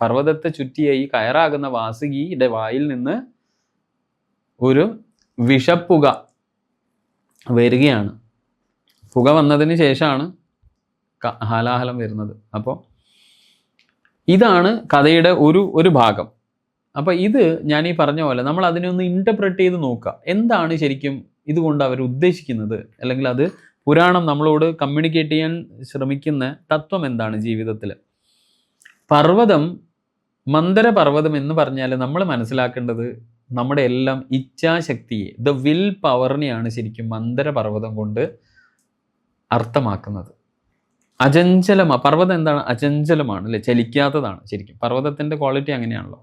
പർവ്വതത്തെ ചുറ്റിയ ഈ കയറാകുന്ന വാസുകിയുടെ വായിൽ നിന്ന് ഒരു വിഷപ്പുക വരികയാണ്. പുക വന്നതിന് ശേഷമാണ് ഹാലാഹലം വരുന്നത്. അപ്പോൾ ഇതാണ് കഥയുടെ ഒരു ഭാഗം. അപ്പോൾ ഇത് ഞാൻ ഈ പറഞ്ഞ പോലെ നമ്മൾ അതിനെ ഒന്ന് ഇൻ്റർപ്രറ്റ് ചെയ്ത് നോക്കുക. എന്താണ് ശരിക്കും ഇതുകൊണ്ട് അവർ ഉദ്ദേശിക്കുന്നത്, അല്ലെങ്കിൽ അത് പുരാണം നമ്മളോട് കമ്മ്യൂണിക്കേറ്റ് ചെയ്യാൻ ശ്രമിക്കുന്ന തത്വം എന്താണ് ജീവിതത്തിൽ? മന്ദരപർവ്വതം എന്ന് പറഞ്ഞാൽ നമ്മൾ മനസ്സിലാക്കേണ്ടത് നമ്മുടെ എല്ലാം ഇച്ഛാശക്തിയെ, ദ വിൽ പവറിനെയാണ് ശരിക്കും മന്ദരപർവ്വതം കൊണ്ട് അർത്ഥമാക്കുന്നത്. പർവ്വതം എന്താണ്? അചഞ്ചലമാണ്, അല്ലേ? ചലിക്കാത്തതാണ്. ശരിക്കും പർവ്വതത്തിൻ്റെ ക്വാളിറ്റി അങ്ങനെയാണല്ലോ.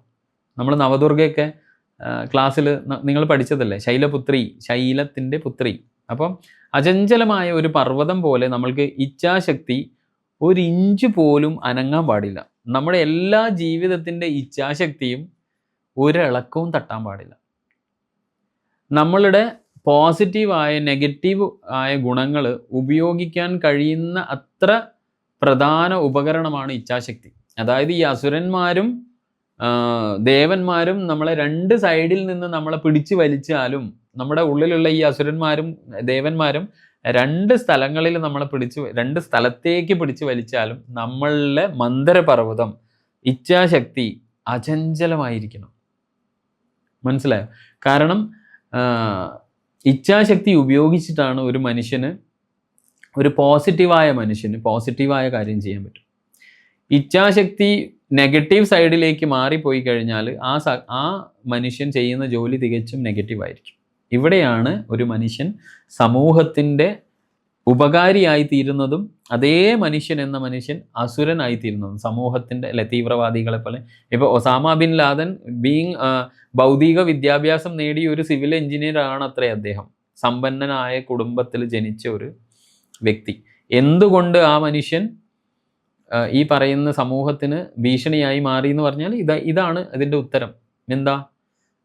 നമ്മൾ നവദുർഗയൊക്കെ ക്ലാസ്സിൽ നിങ്ങൾ പഠിച്ചതല്ലേ, ശൈലത്തിൻ്റെ പുത്രി. അപ്പം അചഞ്ചലമായ ഒരു പർവ്വതം പോലെ നമ്മൾക്ക് ഇച്ഛാശക്തി ഒരു ഇഞ്ച് പോലും അനങ്ങാൻ പാടില്ല. നമ്മുടെ എല്ലാ ജീവിതത്തിൻ്റെ ഇച്ഛാശക്തിയും ഒരിളക്കവും തട്ടാൻ പാടില്ല. നമ്മളുടെ പോസിറ്റീവായ നെഗറ്റീവ് ആയ ഗുണങ്ങൾ ഉപയോഗിക്കാൻ കഴിയുന്ന അത്ര പ്രധാന ഉപകരണമാണ് ഇച്ഛാശക്തി. അതായത് ഈ അസുരന്മാരും ദേവന്മാരും നമ്മളെ രണ്ട് സൈഡിൽ നിന്ന് നമ്മളെ പിടിച്ചു വലിച്ചാലും, നമ്മുടെ ഉള്ളിലുള്ള ഈ അസുരന്മാരും ദേവന്മാരും രണ്ട് സ്ഥലത്തേക്ക് പിടിച്ചു വലിച്ചാലും നമ്മളുടെ മന്ദരപർവ്വതം ഇച്ഛാശക്തി അചഞ്ചലമായിരിക്കണം. മനസ്സിലായോ? കാരണം ഇച്ഛാശക്തി ഉപയോഗിച്ചിട്ടാണ് ഒരു മനുഷ്യന്, ഒരു പോസിറ്റീവായ കാര്യം ചെയ്യാൻ പറ്റും. ഇച്ഛാശക്തി നെഗറ്റീവ് സൈഡിലേക്ക് മാറിപ്പോയി കഴിഞ്ഞാൽ ആ മനുഷ്യൻ ചെയ്യുന്ന ജോലി തികച്ചും നെഗറ്റീവായിരിക്കും. ഇവിടെയാണ് ഒരു മനുഷ്യൻ സമൂഹത്തിൻ്റെ ഉപകാരിയായി തീരുന്നതും അതേ മനുഷ്യൻ എന്ന മനുഷ്യൻ അസുരനായി തീരുന്നതും. സമൂഹത്തിൻ്റെ, അല്ലെ, തീവ്രവാദികളെ പോലെ. ഇപ്പോൾ ഒസാമ ബിൻ ലാദൻ ഭൗതിക വിദ്യാഭ്യാസം നേടിയ ഒരു സിവിൽ എഞ്ചിനീയർ ആണ് അത്രേ അദ്ദേഹം. സമ്പന്നനായ കുടുംബത്തിൽ ജനിച്ച ഒരു വ്യക്തി. എന്തുകൊണ്ട് ആ മനുഷ്യൻ ഈ പറയുന്ന സമൂഹത്തിന് ഭീഷണിയായി മാറി എന്ന് പറഞ്ഞാൽ ഇതാണ് ഇതിൻ്റെ ഉത്തരം. എന്താ?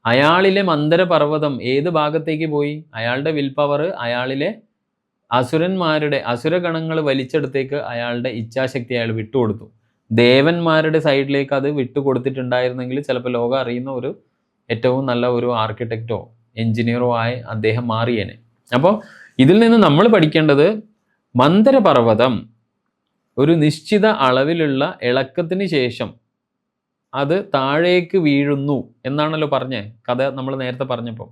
അയാളിലെ മന്ദരപർവ്വതം ഏത് ഭാഗത്തേക്ക് പോയി? അയാളുടെ വിൽ പവർ അയാളിലെ അസുരഗണങ്ങൾ വലിച്ചെടുത്തേക്ക് അയാളുടെ ഇച്ഛാശക്തി അയാൾ വിട്ടുകൊടുത്തു. ദേവന്മാരുടെ സൈഡിലേക്ക് അത് വിട്ടുകൊടുത്തിട്ടുണ്ടായിരുന്നെങ്കിൽ ചിലപ്പോൾ ലോകം അറിയുന്ന ഒരു ഏറ്റവും നല്ല ഒരു ആർക്കിടെക്റ്റോ എഞ്ചിനീയറോ ആയി അദ്ദേഹം മാറിയേനെ. അപ്പോൾ ഇതിൽ നിന്ന് നമ്മൾ പഠിക്കേണ്ടത്, മന്ദരപർവ്വതം ഒരു നിശ്ചിത അളവിലുള്ള ഇളക്കത്തിന് ശേഷം അത് താഴേക്ക് വീഴുന്നു എന്നാണല്ലോ പറഞ്ഞേ കഥ നമ്മൾ നേരത്തെ പറഞ്ഞപ്പോൾ.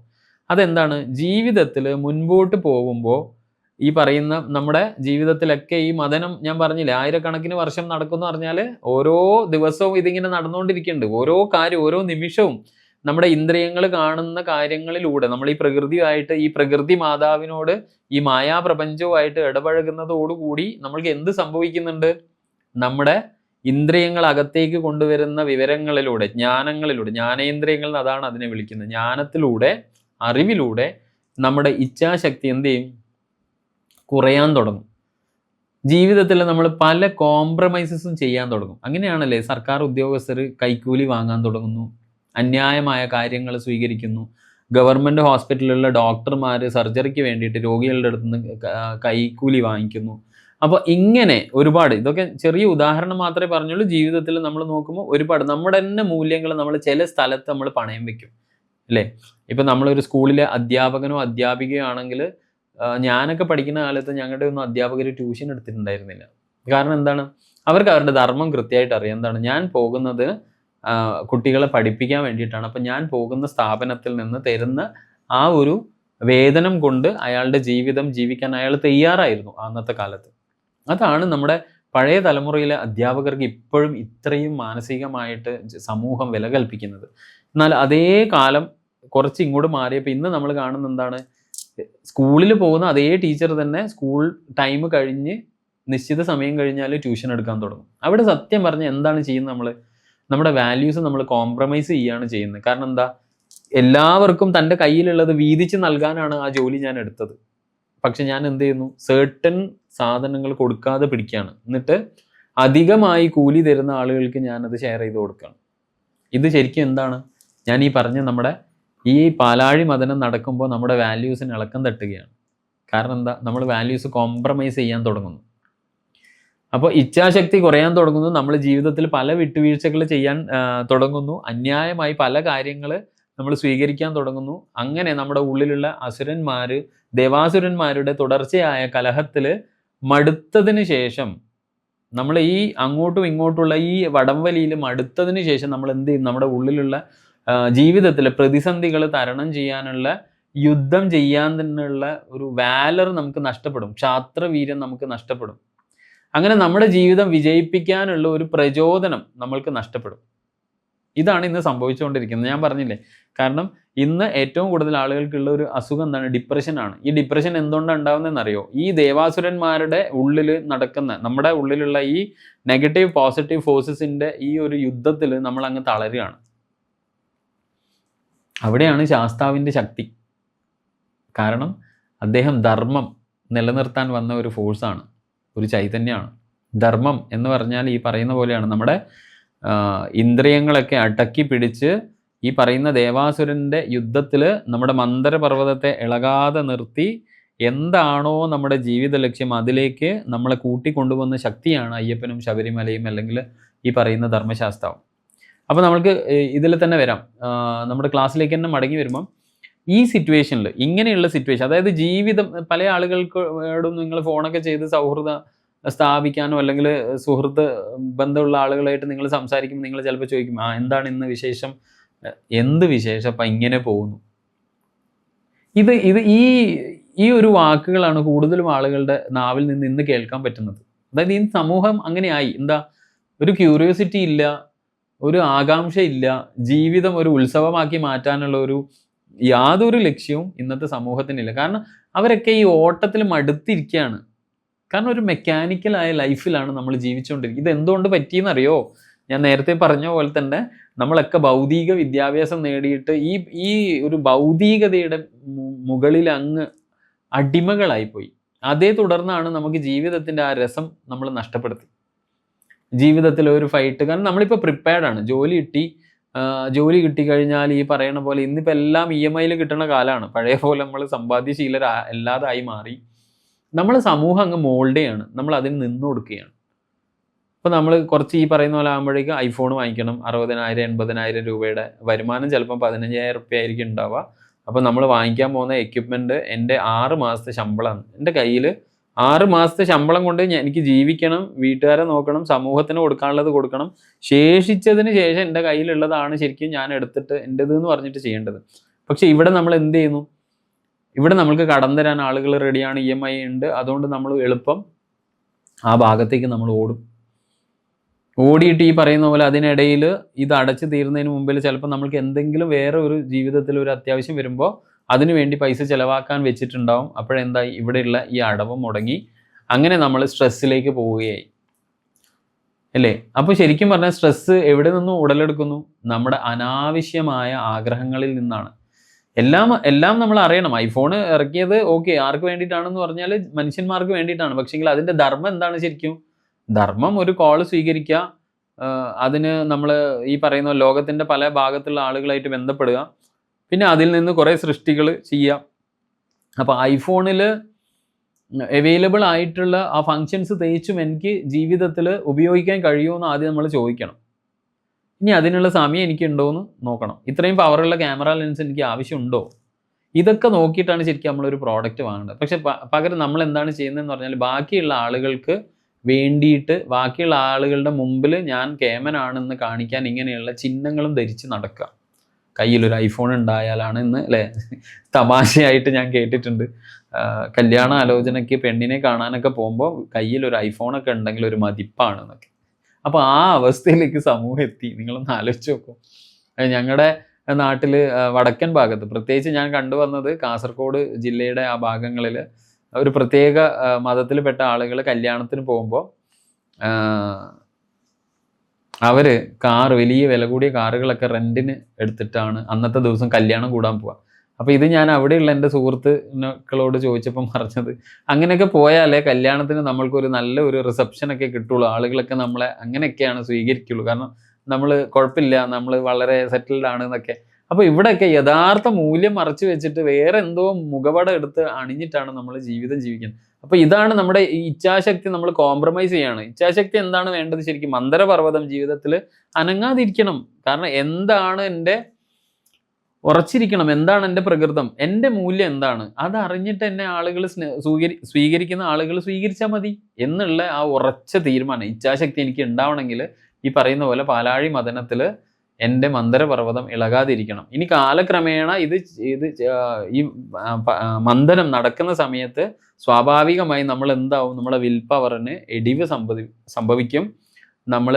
അതെന്താണ്? ജീവിതത്തിൽ മുൻപോട്ട് പോകുമ്പോൾ ഈ പറയുന്ന നമ്മുടെ ജീവിതത്തിലൊക്കെ ഈ മദനം ഞാൻ പറഞ്ഞില്ലേ, ആയിരക്കണക്കിന് വർഷം നടക്കുമെന്ന് പറഞ്ഞാൽ ഓരോ ദിവസവും ഇതിങ്ങനെ നടന്നുകൊണ്ടിരിക്കുന്നുണ്ട്. ഓരോ കാര്യം, ഓരോ നിമിഷവും നമ്മുടെ ഇന്ദ്രിയങ്ങൾ കാണുന്ന കാര്യങ്ങളിലൂടെ നമ്മൾ ഈ പ്രകൃതിയായിട്ട്, ഈ പ്രകൃതി മാതാവിനോട്, ഈ മായാപ്രപഞ്ചവുമായിട്ട് ഇടപഴകുന്നതോടുകൂടി നമ്മൾക്ക് എന്ത് സംഭവിക്കുന്നുണ്ട്? നമ്മുടെ ഇന്ദ്രിയങ്ങൾ അകത്തേക്ക് കൊണ്ടുവരുന്ന വിവരങ്ങളിലൂടെ, ജ്ഞാനങ്ങളിലൂടെ, ജ്ഞാനേന്ദ്രിയങ്ങൾ അതാണ് അതിനെ വിളിക്കുന്നത്, ജ്ഞാനത്തിലൂടെ, അറിവിലൂടെ നമ്മുടെ ഇച്ഛാശക്തി എന്ത് ചെയ്യും? കുറയാൻ തുടങ്ങും. ജീവിതത്തിൽ നമ്മൾ പല കോംപ്രമൈസസും ചെയ്യാൻ തുടങ്ങും. അങ്ങനെയാണല്ലേ സർക്കാർ ഉദ്യോഗസ്ഥർ കൈക്കൂലി വാങ്ങാൻ തുടങ്ങുന്നു, അന്യായമായ കാര്യങ്ങൾ സ്വീകരിക്കുന്നു. ഗവൺമെൻറ് ഹോസ്പിറ്റലിലുള്ള ഡോക്ടർമാർ സർജറിക്ക് വേണ്ടിയിട്ട് രോഗികളുടെ അടുത്ത് നിന്ന് കൈക്കൂലി വാങ്ങിക്കുന്നു. അപ്പോൾ ഇങ്ങനെ ഒരുപാട്, ഇതൊക്കെ ചെറിയ ഉദാഹരണം മാത്രമേ പറഞ്ഞുള്ളൂ. ജീവിതത്തിൽ നമ്മൾ നോക്കുമ്പോൾ ഒരുപാട് നമ്മുടെ തന്നെ മൂല്യങ്ങൾ നമ്മൾ ചില സ്ഥലത്ത് നമ്മൾ പണയം വെക്കും, അല്ലേ? ഇപ്പം നമ്മളൊരു സ്കൂളിലെ അധ്യാപകനോ അധ്യാപികയോ ആണെങ്കിൽ, ഞാനൊക്കെ പഠിക്കുന്ന കാലത്ത് ഞങ്ങളുടെ ഒന്നും അധ്യാപകർ ട്യൂഷൻ എടുത്തിട്ടുണ്ടായിരുന്നില്ല. കാരണം എന്താണ്? അവർക്ക് അവരുടെ ധർമ്മം കൃത്യമായിട്ട് അറിയാം. എന്താണ്? ഞാൻ പോകുന്നത് കുട്ടികളെ പഠിപ്പിക്കാൻ വേണ്ടിയിട്ടാണ്. അപ്പം ഞാൻ പോകുന്ന സ്ഥാപനത്തിൽ നിന്ന് തരുന്ന ആ ഒരു വേതനം കൊണ്ട് അയാളുടെ ജീവിതം ജീവിക്കാൻ അയാൾ തയ്യാറായിരുന്നു അന്നത്തെ കാലത്ത്. അതാണ് നമ്മുടെ പഴയ തലമുറയിലെ അധ്യാപകർക്ക് ഇപ്പോഴും ഇത്രയും മാനസികമായിട്ട് സമൂഹം വില കൽപ്പിക്കുന്നത്. എന്നാൽ അതേ കാലം കുറച്ച് ഇങ്ങോട്ട് മാറിയപ്പോൾ ഇന്ന് നമ്മൾ കാണുന്ന എന്താണ്? സ്കൂളിൽ പോകുന്ന അതേ ടീച്ചർ തന്നെ സ്കൂൾ ടൈം കഴിഞ്ഞ് നിശ്ചിത സമയം കഴിഞ്ഞാൽ ട്യൂഷൻ എടുക്കാൻ തുടങ്ങും. അവിടെ സത്യം പറഞ്ഞാൽ എന്താണ് ചെയ്യുന്നത്? നമ്മുടെ വാല്യൂസ് നമ്മൾ കോംപ്രമൈസ് ചെയ്യുകയാണ് ചെയ്യുന്നത്. കാരണം എന്താ? എല്ലാവർക്കും തൻ്റെ കയ്യിലുള്ളത് വീതിച്ച് നൽകാനാണ് ആ ജോലി ഞാൻ എടുത്തത്. പക്ഷെ ഞാൻ എന്ത് ചെയ്യുന്നു? സേർട്ടൻ സാധനങ്ങൾ കൊടുക്കാതെ പിടിക്കുകയാണ്. എന്നിട്ട് അധികമായി കൂലി തരുന്ന ആളുകൾക്ക് ഞാനത് ഷെയർ ചെയ്ത് കൊടുക്കുകയാണ്. ഇത് ശരിക്കും എന്താണ്? ഞാൻ ഈ പറഞ്ഞ നമ്മുടെ ഈ പാലാഴി മദനം നടക്കുമ്പോൾ നമ്മുടെ വാല്യൂസിന് ഇളക്കം തട്ടുകയാണ്. കാരണം എന്താ? നമ്മൾ വാല്യൂസ് കോംപ്രമൈസ് ചെയ്യാൻ തുടങ്ങുന്നു. അപ്പോൾ ഇച്ഛാശക്തി കുറയാൻ തുടങ്ങുന്നു. നമ്മൾ ജീവിതത്തിൽ പല വിട്ടുവീഴ്ചകൾ ചെയ്യാൻ തുടങ്ങുന്നു. അന്യായമായി പല കാര്യങ്ങൾ നമ്മൾ സ്വീകരിക്കാൻ തുടങ്ങുന്നു. അങ്ങനെ നമ്മുടെ ഉള്ളിലുള്ള അസുരന്മാർ, ദേവാസുരന്മാരുടെ തുടർച്ചയായ കലഹത്തിൽ മടുത്തതിന് ശേഷം, നമ്മൾ ഈ അങ്ങോട്ടും ഇങ്ങോട്ടുള്ള ഈ വടംവലിയിൽ മടുത്തതിന് ശേഷം നമ്മൾ എന്ത് ചെയ്യും? നമ്മുടെ ഉള്ളിലുള്ള ജീവിതത്തിലെ പ്രതിസന്ധികൾ തരണം ചെയ്യാനുള്ള, യുദ്ധം ചെയ്യാൻ തന്നെയുള്ള ഒരു വാലർ നമുക്ക് നഷ്ടപ്പെടും, ക്ഷാത്രവീര്യം നമുക്ക് നഷ്ടപ്പെടും. അങ്ങനെ നമ്മുടെ ജീവിതം വിജയിപ്പിക്കാനുള്ള ഒരു പ്രചോദനം നമ്മൾക്ക് നഷ്ടപ്പെടും. ഇതാണ് ഇന്ന് സംഭവിച്ചുകൊണ്ടിരിക്കുന്നത്. ഞാൻ പറഞ്ഞില്ലേ, കാരണം ഇന്ന് ഏറ്റവും കൂടുതൽ ആളുകൾക്കുള്ള ഒരു അസുഖം എന്താണ്? ഡിപ്രഷനാണ്. ഈ ഡിപ്രഷൻ എന്തുകൊണ്ടാണ് ഉണ്ടാകുന്നതെന്നറിയോ? ഈ ദേവാസുരന്മാരുടെ ഉള്ളിൽ നടക്കുന്ന, നമ്മുടെ ഉള്ളിലുള്ള ഈ നെഗറ്റീവ് പോസിറ്റീവ് ഫോഴ്സസിൻ്റെ ഈ ഒരു യുദ്ധത്തിൽ നമ്മൾ അങ്ങ് തളരുകയാണ്. അവിടെയാണ് ശാസ്താവിൻ്റെ ശക്തി. കാരണം അദ്ദേഹം ധർമ്മം നിലനിർത്താൻ വന്ന ഒരു ഫോഴ്സാണ്, ഒരു ചൈതന്യമാണ്. ധർമ്മം എന്ന് പറഞ്ഞാൽ ഈ പറയുന്ന പോലെയാണ്. നമ്മുടെ ഇന്ദ്രിയങ്ങളൊക്കെ അടക്കി പിടിച്ച് ഈ പറയുന്ന ദേവാസുരൻ്റെ യുദ്ധത്തിൽ നമ്മുടെ മന്ദരപർവ്വതത്തെ ഇളകാതെ നിർത്തി എന്താണോ നമ്മുടെ ജീവിത ലക്ഷ്യം അതിലേക്ക് നമ്മളെ കൂട്ടിക്കൊണ്ടുവന്ന ശക്തിയാണ് അയ്യപ്പനും ശബരിമലയും, അല്ലെങ്കിൽ ഈ പറയുന്ന ധർമ്മശാസ്താവും. അപ്പോൾ നമ്മൾക്ക് ഇതിൽ തന്നെ വരാം. നമ്മുടെ ക്ലാസ്സിലേക്ക് തന്നെ മടങ്ങി വരുമ്പം ഈ സിറ്റുവേഷനിൽ, ഇങ്ങനെയുള്ള സിറ്റുവേഷൻ, അതായത് ജീവിതം, പല ആളുകൾക്കോടും നിങ്ങൾ ഫോണൊക്കെ ചെയ്ത് സൗഹൃദം സ്ഥാപിക്കാനോ അല്ലെങ്കിൽ സുഹൃത്ത് ബന്ധമുള്ള ആളുകളായിട്ട് നിങ്ങൾ സംസാരിക്കുമ്പോൾ നിങ്ങൾ ചിലപ്പോൾ ചോദിക്കും, എന്താണ് ഇന്ന് വിശേഷം? എന്ത് വിശേഷം? അപ്പം ഇങ്ങനെ പോകുന്നു. ഇത് ഈ ഒരു വാക്കുകളാണ് കൂടുതലും ആളുകളുടെ നാവിൽ നിന്ന് ഇന്ന് കേൾക്കാൻ പറ്റുന്നത്. അതായത് ഈ സമൂഹം അങ്ങനെയായി. എന്താ? ഒരു ക്യൂരിയോസിറ്റി ഇല്ല, ഒരു ആകാംക്ഷ ഇല്ല, ജീവിതം ഒരു ഉത്സവമാക്കി മാറ്റാനുള്ള ഒരു യാതൊരു ലക്ഷ്യവും ഇന്നത്തെ സമൂഹത്തിനില്ല. കാരണം അവരൊക്കെ ഈ ഓട്ടത്തിൽ മടുത്തിരിക്കുകയാണ്. കാരണം ഒരു മെക്കാനിക്കലായ ലൈഫിലാണ് നമ്മൾ ജീവിച്ചുകൊണ്ടിരിക്കുന്നത്. ഇത് എന്തുകൊണ്ട് പറ്റിയെന്നറിയോ? ഞാൻ നേരത്തെ പറഞ്ഞ പോലെ തന്നെ നമ്മളൊക്കെ ഭൗതിക വിദ്യാഭ്യാസം നേടിയിട്ട് ഈ ഒരു ഭൗതികതയുടെ മുകളിൽ അങ്ങ് അടിമകളായിപ്പോയി. അതേ തുടർന്നാണ് നമുക്ക് ജീവിതത്തിൻ്റെ ആ രസം നമ്മൾ നഷ്ടപ്പെടുത്തി. ജീവിതത്തിൽ ഒരു ഫൈറ്റ്, കാരണം നമ്മളിപ്പോൾ പ്രിപ്പയർഡാണ്. ജോലി കിട്ടിക്കഴിഞ്ഞാൽ ഈ പറയുന്ന പോലെ ഇന്നിപ്പോൾ എല്ലാം EMI കിട്ടുന്ന കാലമാണ്. പഴയ പോലെ നമ്മൾ സമ്പാദ്യശീലർ അല്ലാതായി മാറി. നമ്മൾ സമൂഹം അങ്ങ് മോൾഡെയാണ്, നമ്മൾ അതിന് നിന്ന് കൊടുക്കുകയാണ്. അപ്പോൾ നമ്മൾ കുറച്ച് ഈ പറയുന്ന പോലെ ആകുമ്പോഴേക്കും ഐഫോൺ വാങ്ങിക്കണം, 60,000 80,000 രൂപയുടെ വരുമാനം, ചിലപ്പം 15,000 റുപ്യ ആയിരിക്കും ഉണ്ടാവുക. അപ്പോൾ നമ്മൾ വാങ്ങിക്കാൻ പോകുന്ന എക്യുപ്മെൻറ്റ് എൻ്റെ 6 മാസത്തെ ശമ്പളമാണ്. എൻ്റെ കയ്യിൽ 6 മാസത്തെ ശമ്പളം കൊണ്ട് എനിക്ക് ജീവിക്കണം, വീട്ടുകാരെ നോക്കണം, സമൂഹത്തിന് കൊടുക്കാനുള്ളത് കൊടുക്കണം. ശേഷിച്ചതിന് ശേഷം എൻ്റെ കയ്യിലുള്ളതാണ് ശരിക്കും ഞാൻ എടുത്തിട്ട് എൻ്റെത് എന്ന് പറഞ്ഞിട്ട് ചെയ്യേണ്ടത്. പക്ഷേ ഇവിടെ നമ്മൾ എന്ത് ചെയ്യുന്നു? ഇവിടെ നമ്മൾക്ക് കടം തരാൻ ആളുകൾ റെഡിയാണ്, EMI ഉണ്ട്, അതുകൊണ്ട് നമ്മൾ എളുപ്പം ആ ഭാഗത്തേക്ക് നമ്മൾ ഓടും. ഓടിയിട്ട് ഈ പറയുന്ന പോലെ അതിനിടയിൽ ഇത് അടച്ചു തീരുന്നതിന് മുമ്പിൽ ചിലപ്പോൾ നമ്മൾക്ക് എന്തെങ്കിലും വേറെ ഒരു ജീവിതത്തിൽ ഒരു അത്യാവശ്യം വരുമ്പോൾ അതിനു വേണ്ടി പൈസ ചിലവാക്കാൻ വെച്ചിട്ടുണ്ടാവും. അപ്പോഴെന്തായി, ഇവിടെയുള്ള ഈ അടവ് മുടങ്ങി, അങ്ങനെ നമ്മൾ സ്ട്രെസ്സിലേക്ക് പോവുകയായി അല്ലേ. അപ്പോൾ ശരിക്കും പറഞ്ഞാൽ സ്ട്രെസ്സ് എവിടെ നിന്നും ഉടലെടുക്കുന്നു? നമ്മുടെ അനാവശ്യമായ ആഗ്രഹങ്ങളിൽ നിന്നാണ്. എല്ലാം നമ്മൾ അറിയണം. ഐഫോൺ ഇറക്കിയത് ഓക്കെ ആർക്ക് വേണ്ടിയിട്ടാണെന്ന് പറഞ്ഞാൽ മനുഷ്യന്മാർക്ക് വേണ്ടിയിട്ടാണ്. പക്ഷെങ്കിൽ അതിൻ്റെ ധർമ്മം എന്താണ് ശരിക്കും? ധർമ്മം ഒരു കോൾ സ്വീകരിക്കുക, അതിന് നമ്മൾ ഈ പറയുന്ന ലോകത്തിൻ്റെ പല ഭാഗത്തുള്ള ആളുകളായിട്ട് ബന്ധപ്പെടുക, പിന്നെ അതിൽ നിന്ന് കുറേ സൃഷ്ടികൾ ചെയ്യുക. അപ്പോൾ ഐഫോണിൽ അവൈലബിൾ ആയിട്ടുള്ള ആ ഫങ്ഷൻസ് തേച്ചും എനിക്ക് ജീവിതത്തിൽ ഉപയോഗിക്കാൻ കഴിയുമെന്ന് ആദ്യം നമ്മൾ ചോദിക്കണം. ഇനി അതിനുള്ള സമയം എനിക്ക് ഉണ്ടോ എന്ന് നോക്കണം. ഇത്രയും പവറുള്ള ക്യാമറ ലെൻസ് എനിക്ക് ആവശ്യമുണ്ടോ? ഇതൊക്കെ നോക്കിയിട്ടാണ് ശരിക്കും നമ്മളൊരു പ്രോഡക്റ്റ് വാങ്ങേണ്ടത്. പക്ഷെ പകരം നമ്മൾ എന്താണ് ചെയ്യുന്നതെന്ന് പറഞ്ഞാൽ ബാക്കിയുള്ള ആളുകൾക്ക് വേണ്ടിയിട്ട്, ബാക്കിയുള്ള ആളുകളുടെ മുമ്പിൽ ഞാൻ കേമനാണെന്ന് കാണിക്കാൻ ഇങ്ങനെയുള്ള ചിഹ്നങ്ങളും ധരിച്ച് നടക്കുക. കയ്യിലൊരു ഐഫോൺ ഉണ്ടായാലാണ് ഇന്ന് അല്ലേ, തമാശയായിട്ട് ഞാൻ കേട്ടിട്ടുണ്ട്. കല്യാണ ആലോചനയ്ക്ക് പെണ്ണിനെ കാണാനൊക്കെ പോകുമ്പോൾ കയ്യിലൊരു ഐഫോണൊക്കെ ഉണ്ടെങ്കിൽ ഒരു മതിപ്പാണ് എന്നൊക്കെ. അപ്പോൾ ആ അവസ്ഥയിലേക്ക് സമൂഹം എത്തി. നിങ്ങളൊന്ന് ആലോചിച്ച് നോക്കും. ഞങ്ങളുടെ നാട്ടിൽ വടക്കൻ ഭാഗത്ത് പ്രത്യേകിച്ച് ഞാൻ കണ്ടുവന്നത് കാസർഗോഡ് ജില്ലയുടെ ആ ഭാഗങ്ങളിൽ ഒരു പ്രത്യേക മതത്തിൽപ്പെട്ട ആളുകൾ കല്യാണത്തിന് പോകുമ്പോൾ അവർ വലിയ വില കൂടിയ കാറുകളൊക്കെ റെൻറ്റിന് എടുത്തിട്ടാണ് അന്നത്തെ ദിവസം കല്യാണം കൂടാൻ പോവുക. അപ്പോൾ ഇത് ഞാൻ അവിടെയുള്ള എൻ്റെ സുഹൃത്തുക്കളോട് ചോദിച്ചപ്പം പറഞ്ഞത്, അങ്ങനെയൊക്കെ പോയാലേ കല്യാണത്തിന് നമ്മൾക്കൊരു നല്ല ഒരു റിസപ്ഷനൊക്കെ കിട്ടുള്ളൂ, ആളുകളൊക്കെ നമ്മളെ അങ്ങനെയൊക്കെയാണ് സ്വീകരിക്കുള്ളൂ, കാരണം നമ്മൾ കുഴപ്പമില്ല, നമ്മൾ വളരെ സെറ്റിൽഡ് ആണ് എന്നൊക്കെ. അപ്പോൾ ഇവിടെയൊക്കെ യഥാർത്ഥ മൂല്യം മറച്ചു വെച്ചിട്ട് വേറെ എന്തോ മുഖപടം എടുത്ത് അണിഞ്ഞിട്ടാണ് നമ്മൾ ജീവിതം ജീവിക്കുന്നത്. അപ്പോൾ ഇതാണ് നമ്മുടെ ഈ ഇച്ഛാശക്തി നമ്മൾ കോംപ്രമൈസ് ചെയ്യാണ്. ഇച്ഛാശക്തി എന്താണ് വേണ്ടത് ശരിക്കും? മന്ദരപർവ്വതം ജീവിതത്തിൽ അനങ്ങാതിരിക്കണം. കാരണം എന്താണ് എൻ്റെ ഉറച്ചിരിക്കണം, എന്താണ് എൻ്റെ പ്രകൃതം, എൻ്റെ മൂല്യം എന്താണ്, അതറിഞ്ഞിട്ട് എന്നെ ആളുകൾ സ്വീകരിക്കുന്ന ആളുകൾ സ്വീകരിച്ചാൽ മതി എന്നുള്ള ആ ഉറച്ച തീരുമാനം, ഇച്ഛാശക്തി എനിക്ക് ഉണ്ടാവണമെങ്കിൽ ഈ പറയുന്ന പോലെ പാലാഴി മദനത്തിൽ എൻ്റെ മന്ദരപർവ്വതം ഇളകാതിരിക്കണം. ഇനി കാലക്രമേണ ഈ മന്ദനം നടക്കുന്ന സമയത്ത് സ്വാഭാവികമായി നമ്മൾ എന്താവും, നമ്മളെ വിൽ പവറിന് ഇടിവ് സംഭവിക്കും. നമ്മൾ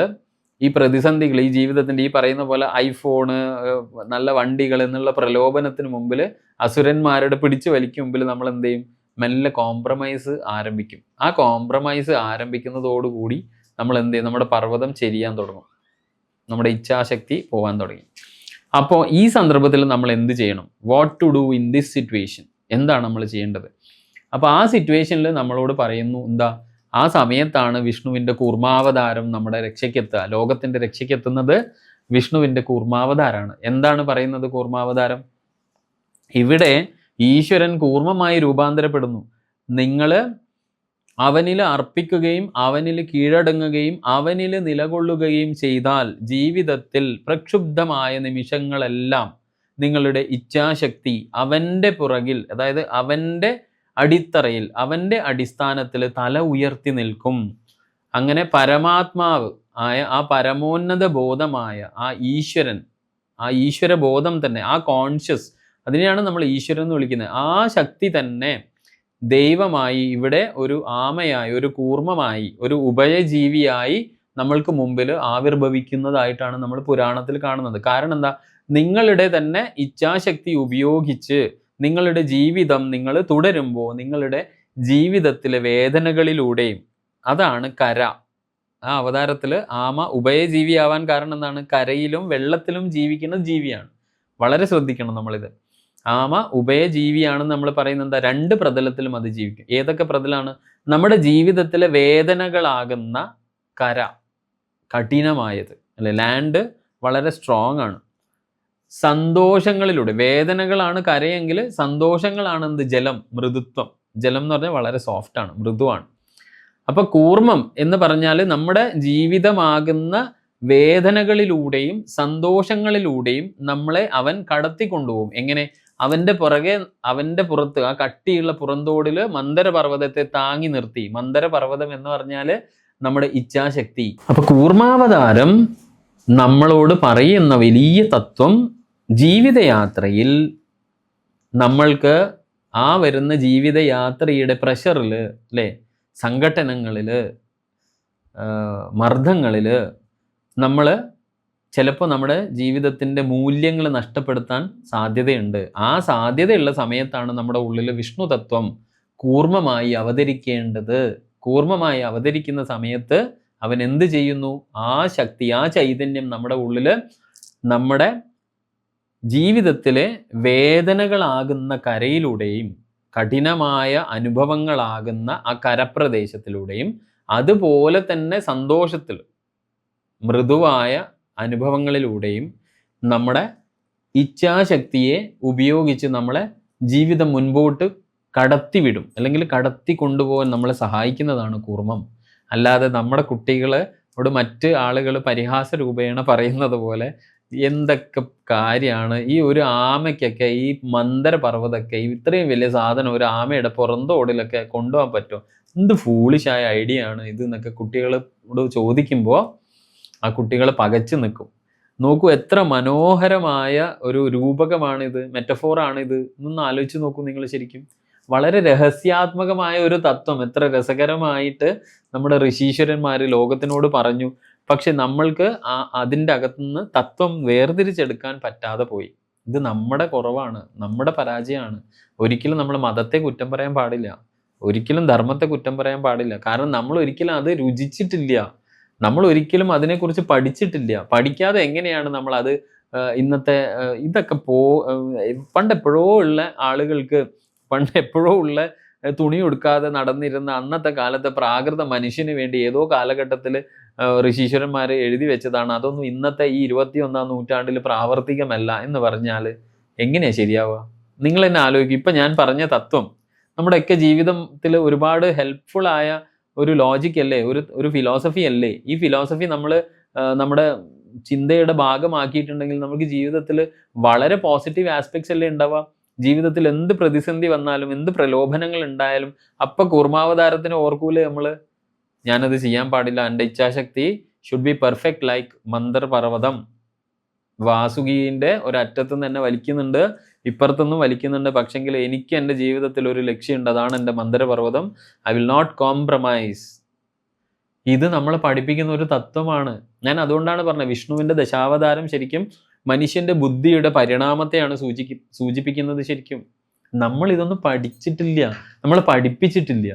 ഈ പ്രതിസന്ധികൾ, ഈ ജീവിതത്തിൻ്റെ ഈ പറയുന്ന പോലെ ഐഫോണ്, നല്ല വണ്ടികൾ എന്നുള്ള പ്രലോഭനത്തിന് മുമ്പിൽ, അസുരന്മാരുടെ പിടിച്ചു വലിക്കും മുമ്പിൽ നമ്മൾ എന്ത് ചെയ്യും? മെല്ലെ കോംപ്രമൈസ് ആരംഭിക്കും. ആ കോംപ്രമൈസ് ആരംഭിക്കുന്നതോടുകൂടി നമ്മൾ എന്ത് ചെയ്യും? നമ്മുടെ പർവ്വതം ചെരിയാൻ തുടങ്ങും, നമ്മുടെ ഇച്ഛാശക്തി പോകാൻ തുടങ്ങി. അപ്പോൾ ഈ സന്ദർഭത്തിൽ നമ്മൾ എന്ത് ചെയ്യണം? What to do in this situation? എന്താണ് നമ്മൾ ചെയ്യേണ്ടത്? അപ്പോൾ ആ സിറ്റുവേഷനിൽ നമ്മളോട് പറയുന്നു എന്താ? ആ സമയത്താണ് വിഷ്ണുവിൻ്റെ കൂർമാവതാരം നമ്മുടെ രക്ഷയ്ക്കെത്തുക. ലോകത്തിൻ്റെ രക്ഷയ്ക്കെത്തുന്നത് വിഷ്ണുവിൻ്റെ കൂർമാവതാരമാണ്. എന്താണ് പറയുന്നത് കൂർമാവതാരം? ഇവിടെ ഈശ്വരൻ കൂർമ്മമായി രൂപാന്തരപ്പെടുന്നു. നിങ്ങൾ അവനിൽ അർപ്പിക്കുകയും അവനിൽ കീഴടങ്ങുകയും അവനിൽ നിലകൊള്ളുകയും ചെയ്താൽ ജീവിതത്തിൽ പ്രക്ഷുബ്ധമായ നിമിഷങ്ങളെല്ലാം നിങ്ങളുടെ ഇച്ഛാശക്തി അവൻ്റെ പുറകിൽ, അതായത് അവൻ്റെ അടിത്തറയിൽ, അവൻ്റെ അടിസ്ഥാനത്തിൽ തല ഉയർത്തി നിൽക്കും. അങ്ങനെ പരമാത്മാവ് ആയ ആ പരമോന്നത ബോധമായ ആ ഈശ്വരൻ, ആ ഈശ്വരബോധം തന്നെ, ആ കോൺഷ്യസ്, അതിനെയാണ് നമ്മൾ ഈശ്വരൻ എന്ന് വിളിക്കുന്നത്. ആ ശക്തി തന്നെ ദൈവമായി ഇവിടെ ഒരു ആമയായി, ഒരു കൂർമ്മമായി, ഒരു ഉഭയജീവിയായി നമ്മൾക്ക് മുമ്പിൽ ആവിർഭവിക്കുന്നതായിട്ടാണ് നമ്മൾ പുരാണത്തിൽ കാണുന്നത്. കാരണം എന്താ? നിങ്ങളുടെ തന്നെ ഇച്ഛാശക്തി ഉപയോഗിച്ച് നിങ്ങളുടെ ജീവിതം നിങ്ങൾ തുടരുമ്പോൾ നിങ്ങളുടെ ജീവിതത്തിലെ വേദനകളിലൂടെയും, അതാണ് കര. ആ അവതാരത്തിൽ ആമ ഉഭയജീവിയാവാൻ കാരണം എന്താണ്? കരയിലും വെള്ളത്തിലും ജീവിക്കുന്ന ജീവിയാണ്. വളരെ ശ്രദ്ധിക്കണം നമ്മളിത്. ആമ ഉഭയജീവിയാണെന്ന് നമ്മൾ പറയുന്നത് എന്താ? രണ്ട് പ്രതലത്തിലും അത് ജീവിക്കും. ഏതൊക്കെ പ്രതലാണ്? നമ്മുടെ ജീവിതത്തിലെ വേദനകളാകുന്ന കര, കഠിനമായത് അല്ലെ, ലാൻഡ് വളരെ സ്ട്രോങ് ആണ്. സന്തോഷങ്ങളിലൂടെ, വേദനകളാണ് കരയെങ്കിൽ സന്തോഷങ്ങളാണ് എന്ത്? ജലം, മൃദുത്വം. ജലം എന്ന് പറഞ്ഞാൽ വളരെ സോഫ്റ്റാണ്, മൃദുവാണ്. അപ്പൊ കൂർമ്മം എന്ന് പറഞ്ഞാൽ നമ്മുടെ ജീവിതമാകുന്ന വേദനകളിലൂടെയും സന്തോഷങ്ങളിലൂടെയും നമ്മളെ അവൻ കടത്തിക്കൊണ്ടുപോകും. എങ്ങനെ? അവൻ്റെ പുറകെ, അവൻ്റെ പുറത്ത്, ആ കട്ടിയുള്ള പുറന്തോടിൽ മന്ദരപർവ്വതത്തെ താങ്ങി നിർത്തി. മന്ദരപർവ്വതം എന്ന് പറഞ്ഞാൽ നമ്മുടെ ഇച്ഛാശക്തി. അപ്പൊ കൂർമാവതാരം നമ്മളോട് പറയുന്ന വലിയ തത്വം, ജീവിതയാത്രയിൽ നമ്മൾക്ക് ആ വരുന്ന ജീവിതയാത്രയുടെ പ്രഷറിൽ അല്ലേ, സംഘട്ടനങ്ങളിൽ, മർദ്ദങ്ങളിൽ, നമ്മൾ ചിലപ്പോൾ നമ്മുടെ ജീവിതത്തിൻ്റെ മൂല്യങ്ങൾ നഷ്ടപ്പെടുത്താൻ സാധ്യതയുണ്ട്. ആ സാധ്യതയുള്ള സമയത്താണ് നമ്മുടെ ഉള്ളിൽ വിഷ്ണു തത്വം കൂർമ്മമായി അവതരിക്കേണ്ടത്. കൂർമ്മമായി അവതരിക്കുന്ന സമയത്ത് അവൻ എന്ത് ചെയ്യുന്നു? ആ ശക്തി, ആ ചൈതന്യം നമ്മുടെ ഉള്ളിൽ നമ്മുടെ ജീവിതത്തിലെ വേദനകളാകുന്ന കരയിലൂടെയും കഠിനമായ അനുഭവങ്ങളാകുന്ന ആ കരപ്രദേശത്തിലൂടെയും അതുപോലെ തന്നെ സന്തോഷത്തിൽ മൃദുവായ അനുഭവങ്ങളിലൂടെയും നമ്മുടെ ഇച്ഛാശക്തിയെ ഉപയോഗിച്ച് നമ്മളെ ജീവിതം മുൻപോട്ട് കടത്തിവിടും, അല്ലെങ്കിൽ കടത്തി കൊണ്ടുപോകാൻ നമ്മളെ സഹായിക്കുന്നതാണ് കൂർമ്മം. അല്ലാതെ നമ്മുടെ കുട്ടികളോട് മറ്റ് ആളുകൾ പരിഹാസ രൂപേണ പറയുന്നത് പോലെ എന്തൊക്കെ കാര്യമാണ് ഈ ഒരു ആമയ്ക്കൊക്കെ, ഈ മന്ദര പർവ്വതമൊക്കെ ഇത്രയും വലിയ സാധനം ഒരു ആമയുടെ പുറന്തോടിലൊക്കെ കൊണ്ടുപോകാൻ പറ്റുമോ? എന്ത് ഫൂളിഷായ ഐഡിയ ആണ് ഇത് എന്നൊക്കെ കുട്ടികളോട് ചോദിക്കുമ്പോൾ ആ കുട്ടികൾ പകച്ചു നിൽക്കും. നോക്കൂ, എത്ര മനോഹരമായ ഒരു രൂപകമാണിത്, മെറ്റഫോറാണിത് എന്നൊന്ന് ആലോചിച്ച് നോക്കൂ നിങ്ങൾ. ശരിക്കും വളരെ രഹസ്യാത്മകമായ ഒരു തത്വം എത്ര രസകരമായിട്ട് നമ്മുടെ ഋഷീശ്വരന്മാർ ലോകത്തിനോട് പറഞ്ഞു. പക്ഷെ നമ്മൾക്ക് അതിൻ്റെ അകത്തുനിന്ന് തത്വം വേർതിരിച്ചെടുക്കാൻ പറ്റാതെ പോയി. ഇത് നമ്മുടെ കുറവാണ്, നമ്മുടെ പരാജയമാണ്. ഒരിക്കലും നമ്മൾ മതത്തെ കുറ്റം പറയാൻ പാടില്ല, ഒരിക്കലും ധർമ്മത്തെ കുറ്റം പറയാൻ പാടില്ല. കാരണം നമ്മൾ ഒരിക്കലും അത് രുചിച്ചിട്ടില്ല, നമ്മൾ ഒരിക്കലും അതിനെക്കുറിച്ച് പഠിച്ചിട്ടില്ല. പഠിക്കാതെ എങ്ങനെയാണ് നമ്മൾ അത് ഇന്നത്തെ ഇതൊക്കെ പണ്ടെപ്പോഴോ ഉള്ള ആളുകൾക്ക്, പണ്ടെപ്പോഴോ ഉള്ള തുണി ഉടുക്കാതെ നടന്നിരുന്ന അന്നത്തെ കാലത്തെ പ്രാകൃത മനുഷ്യന് വേണ്ടി ഏതോ കാലഘട്ടത്തിൽ ഋഷീശ്വരന്മാർ എഴുതി വെച്ചതാണ്. അതൊന്നും ഇന്നത്തെ ഈ 21-ാം നൂറ്റാണ്ടിൽ പ്രാവർത്തികമല്ല എന്ന് പറഞ്ഞാൽ എങ്ങനെയാണ് ശരിയാവുക? നിങ്ങൾ തന്നെ ആലോചിക്കും. ഇപ്പം ഞാൻ പറഞ്ഞ തത്വം നമ്മുടെയൊക്കെ ജീവിതത്തിൽ ഒരുപാട് ഹെൽപ്ഫുള്ളായ ഒരു ലോജിക് അല്ലേ, ഒരു ഫിലോസഫി അല്ലേ? ഈ ഫിലോസഫി നമ്മൾ നമ്മുടെ ചിന്തയുടെ ഭാഗമാക്കിയിട്ടുണ്ടെങ്കിൽ നമുക്ക് ജീവിതത്തിൽ വളരെ പോസിറ്റീവ് ആസ്പെക്ട്സ് അല്ലേ ഉണ്ടാവുക. ജീവിതത്തിൽ എന്ത് പ്രതിസന്ധി വന്നാലും, എന്ത് പ്രലോഭനങ്ങൾ ഉണ്ടായാലും അപ്പം കൂർമാവതാരത്തിന് ഓർക്കൂലേ നമ്മൾ? ഞാനത് ചെയ്യാൻ പാടില്ല, എൻ്റെ ഇച്ഛാശക്തി should be perfect like Mantar പർവ്വതം. വാസുകീൻ്റെ ഒരറ്റത്തു നിന്ന് തന്നെ വലിക്കുന്നുണ്ട്, ഇപ്പുറത്തുനിന്നും വലിക്കുന്നുണ്ട്. പക്ഷെങ്കിൽ എനിക്ക് എൻ്റെ ജീവിതത്തിൽ ഒരു ലക്ഷ്യമുണ്ട്, അതാണ് എൻ്റെ മന്ദരപർവ്വതം. I will not compromise. ഇത് നമ്മളെ പഠിപ്പിക്കുന്ന ഒരു തത്വമാണ്. ഞാൻ അതുകൊണ്ടാണ് പറഞ്ഞത്, വിഷ്ണുവിൻ്റെ ദശാവതാരം ശരിക്കും മനുഷ്യൻ്റെ ബുദ്ധിയുടെ പരിണാമത്തെയാണ് സൂചിപ്പിക്കുന്നത്. ശരിക്കും നമ്മൾ ഇതൊന്നും പഠിച്ചിട്ടില്ല, നമ്മൾ പഠിപ്പിച്ചിട്ടില്ല.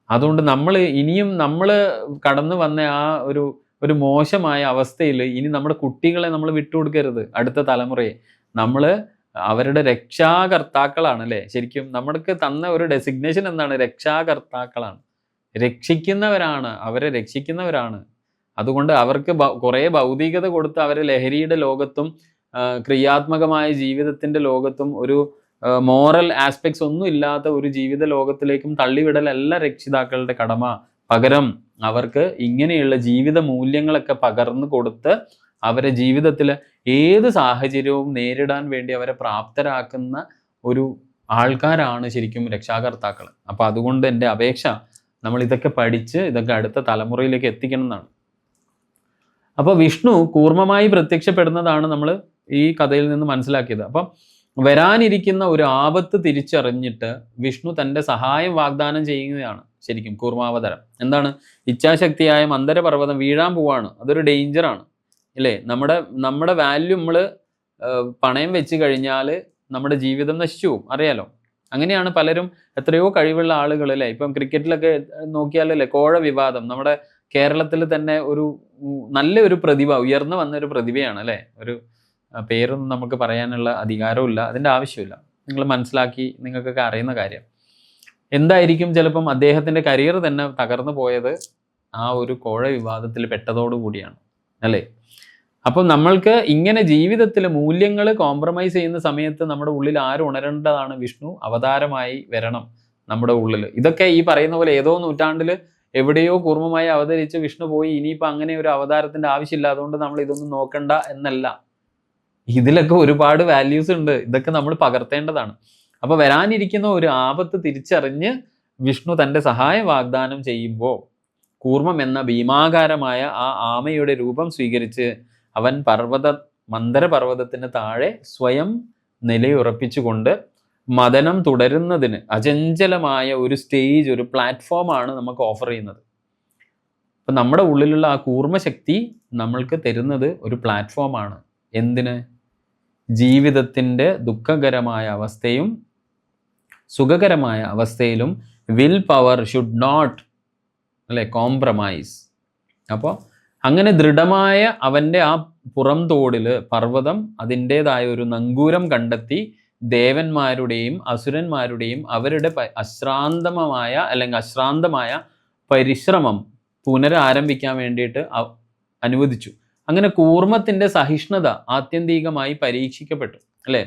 അതുകൊണ്ട് നമ്മൾ ഇനിയും നമ്മൾ കടന്നു വന്ന ആ ഒരു മോശമായ അവസ്ഥയിൽ ഇനി നമ്മുടെ കുട്ടികളെ നമ്മൾ വിട്ടുകൊടുക്കരുത്. അടുത്ത തലമുറയെ നമ്മൾ അവരുടെ രക്ഷാകർത്താക്കളാണ് അല്ലേ? ശരിക്കും നമ്മൾക്ക് തന്ന ഒരു ഡെസിഗ്നേഷൻ എന്താണ്? രക്ഷാകർത്താക്കളാണ്, രക്ഷിക്കുന്നവരാണ്, അവരെ രക്ഷിക്കുന്നവരാണ്. അതുകൊണ്ട് അവർക്ക് കുറേ ഭൗതികത കൊടുത്ത് അവരെ ലഹരിയുടെ ലോകത്തും ക്രിയാത്മകമായ ജീവിതത്തിൻ്റെ ലോകത്തും ഒരു മോറൽ ആസ്പെക്ട്സ് ഒന്നും ഇല്ലാത്ത ഒരു ജീവിത ലോകത്തിലേക്കും തള്ളിവിടലല്ല രക്ഷിതാക്കളുടെ കടമ. പകരം അവർക്ക് ഇങ്ങനെയുള്ള ജീവിത മൂല്യങ്ങളൊക്കെ പകർന്നു കൊടുത്ത് അവരെ ജീവിതത്തിൽ ഏത് സാഹചര്യവും നേരിടാൻ വേണ്ടി അവരെ പ്രാപ്തരാക്കുന്ന ഒരു ആൾക്കാരാണ് ശരിക്കും രക്ഷാകർത്താക്കൾ. അപ്പോൾ അതുകൊണ്ട് എൻ്റെ അപേക്ഷ നമ്മൾ ഇതൊക്കെ പഠിച്ച് ഇതൊക്കെ അടുത്ത തലമുറയിലേക്ക് എത്തിക്കണം എന്നാണ്. അപ്പോൾ വിഷ്ണു കൂർമ്മമായി പ്രത്യക്ഷപ്പെടുന്നതാണ് നമ്മൾ ഈ കഥയിൽ നിന്ന് മനസ്സിലാക്കിയത്. അപ്പം വരാനിരിക്കുന്ന ഒരു ആപത്ത് തിരിച്ചറിഞ്ഞിട്ട് വിഷ്ണു തൻ്റെ സഹായം വാഗ്ദാനം ചെയ്യുന്നതാണ് ശരിക്കും കൂർമാവതാരം. എന്താണ്? ഇച്ഛാശക്തിയായ മന്ദരപർവ്വതം വീഴാൻ പോവാണ്, അതൊരു ഡേഞ്ചറാണ് ഇല്ലേ? നമ്മുടെ വാല്യൂ നമ്മൾ പണയം വെച്ച് കഴിഞ്ഞാൽ നമ്മുടെ ജീവിതം നശിച്ചു പോകും, അറിയാലോ. അങ്ങനെയാണ് പലരും, എത്രയോ കഴിവുള്ള ആളുകൾ അല്ലേ. ഇപ്പം ക്രിക്കറ്റിലൊക്കെ നോക്കിയാലല്ലേ കോഴ വിവാദം, നമ്മുടെ കേരളത്തിൽ തന്നെ ഒരു നല്ലൊരു പ്രതിഭ, ഉയർന്നു വന്നൊരു പ്രതിഭയാണ് അല്ലേ. ഒരു പേരൊന്നും നമുക്ക് പറയാനുള്ള അധികാരമില്ല, അതിൻ്റെ ആവശ്യമില്ല. നിങ്ങൾ മനസ്സിലാക്കി, നിങ്ങൾക്കൊക്കെ അറിയുന്ന കാര്യം. എന്തായിരിക്കും ചിലപ്പം അദ്ദേഹത്തിൻ്റെ കരിയർ തന്നെ തകർന്നു പോയത് ആ ഒരു കോഴ വിവാദത്തിൽ പെട്ടതോടുകൂടിയാണ് അല്ലേ. അപ്പം നമ്മൾക്ക് ഇങ്ങനെ ജീവിതത്തിലെ മൂല്യങ്ങൾ കോംപ്രമൈസ് ചെയ്യുന്ന സമയത്ത് നമ്മുടെ ഉള്ളിൽ ആരും ഉണരേണ്ടതാണ്? വിഷ്ണു അവതാരമായി വരണം നമ്മുടെ ഉള്ളിൽ. ഇതൊക്കെ ഈ പറയുന്ന പോലെ ഏതോ നൂറ്റാണ്ടിൽ എവിടെയോ കൂർമ്മമായി അവതരിച്ച് വിഷ്ണു പോയി, ഇനിയിപ്പോൾ അങ്ങനെ ഒരു അവതാരത്തിൻ്റെ ആവശ്യമില്ല, അതുകൊണ്ട് നമ്മൾ ഇതൊന്നും നോക്കണ്ട എന്നല്ല. ഇതിലൊക്കെ ഒരുപാട് വാല്യൂസ് ഉണ്ട്, ഇതൊക്കെ നമ്മൾ പകർത്തേണ്ടതാണ്. അപ്പോൾ വരാനിരിക്കുന്ന ഒരു ആപത്ത് തിരിച്ചറിഞ്ഞ് വിഷ്ണു തൻ്റെ സഹായം വാഗ്ദാനം ചെയ്യുമ്പോൾ കൂർമ്മം എന്ന ഭീമാകാരമായ ആ ആമയുടെ രൂപം സ്വീകരിച്ച് അവൻ മന്ദരപർവ്വതത്തിന് താഴെ സ്വയം നിലയുറപ്പിച്ചുകൊണ്ട് മദനം തുടരുന്നതിന് അചഞ്ചലമായ ഒരു സ്റ്റേജ്, ഒരു പ്ലാറ്റ്ഫോമാണ് നമുക്ക് ഓഫർ ചെയ്യുന്നത്. അപ്പം നമ്മുടെ ഉള്ളിലുള്ള ആ കൂർമ്മശക്തി നമ്മൾക്ക് തരുന്നത് ഒരു പ്ലാറ്റ്ഫോമാണ്. എന്തിന്? ജീവിതത്തിൻ്റെ ദുഃഖകരമായ അവസ്ഥയും സുഖകരമായ അവസ്ഥയിലും will power should not compromise. അപ്പോൾ അങ്ങനെ ദൃഢമായ അവൻ്റെ ആ പുറം തോടിൽ പർവ്വതം അതിൻ്റേതായ ഒരു നങ്കൂരം കണ്ടെത്തി ദേവന്മാരുടെയും അസുരന്മാരുടെയും അവരുടെ അശ്രാന്തമായ പരിശ്രമം പുനരാരംഭിക്കാൻ വേണ്ടിയിട്ട് അനുവദിച്ചു. അങ്ങനെ കൂർമ്മത്തിൻ്റെ സഹിഷ്ണുത ആത്യന്തികമായി പരീക്ഷിക്കപ്പെട്ടു, അല്ലേ?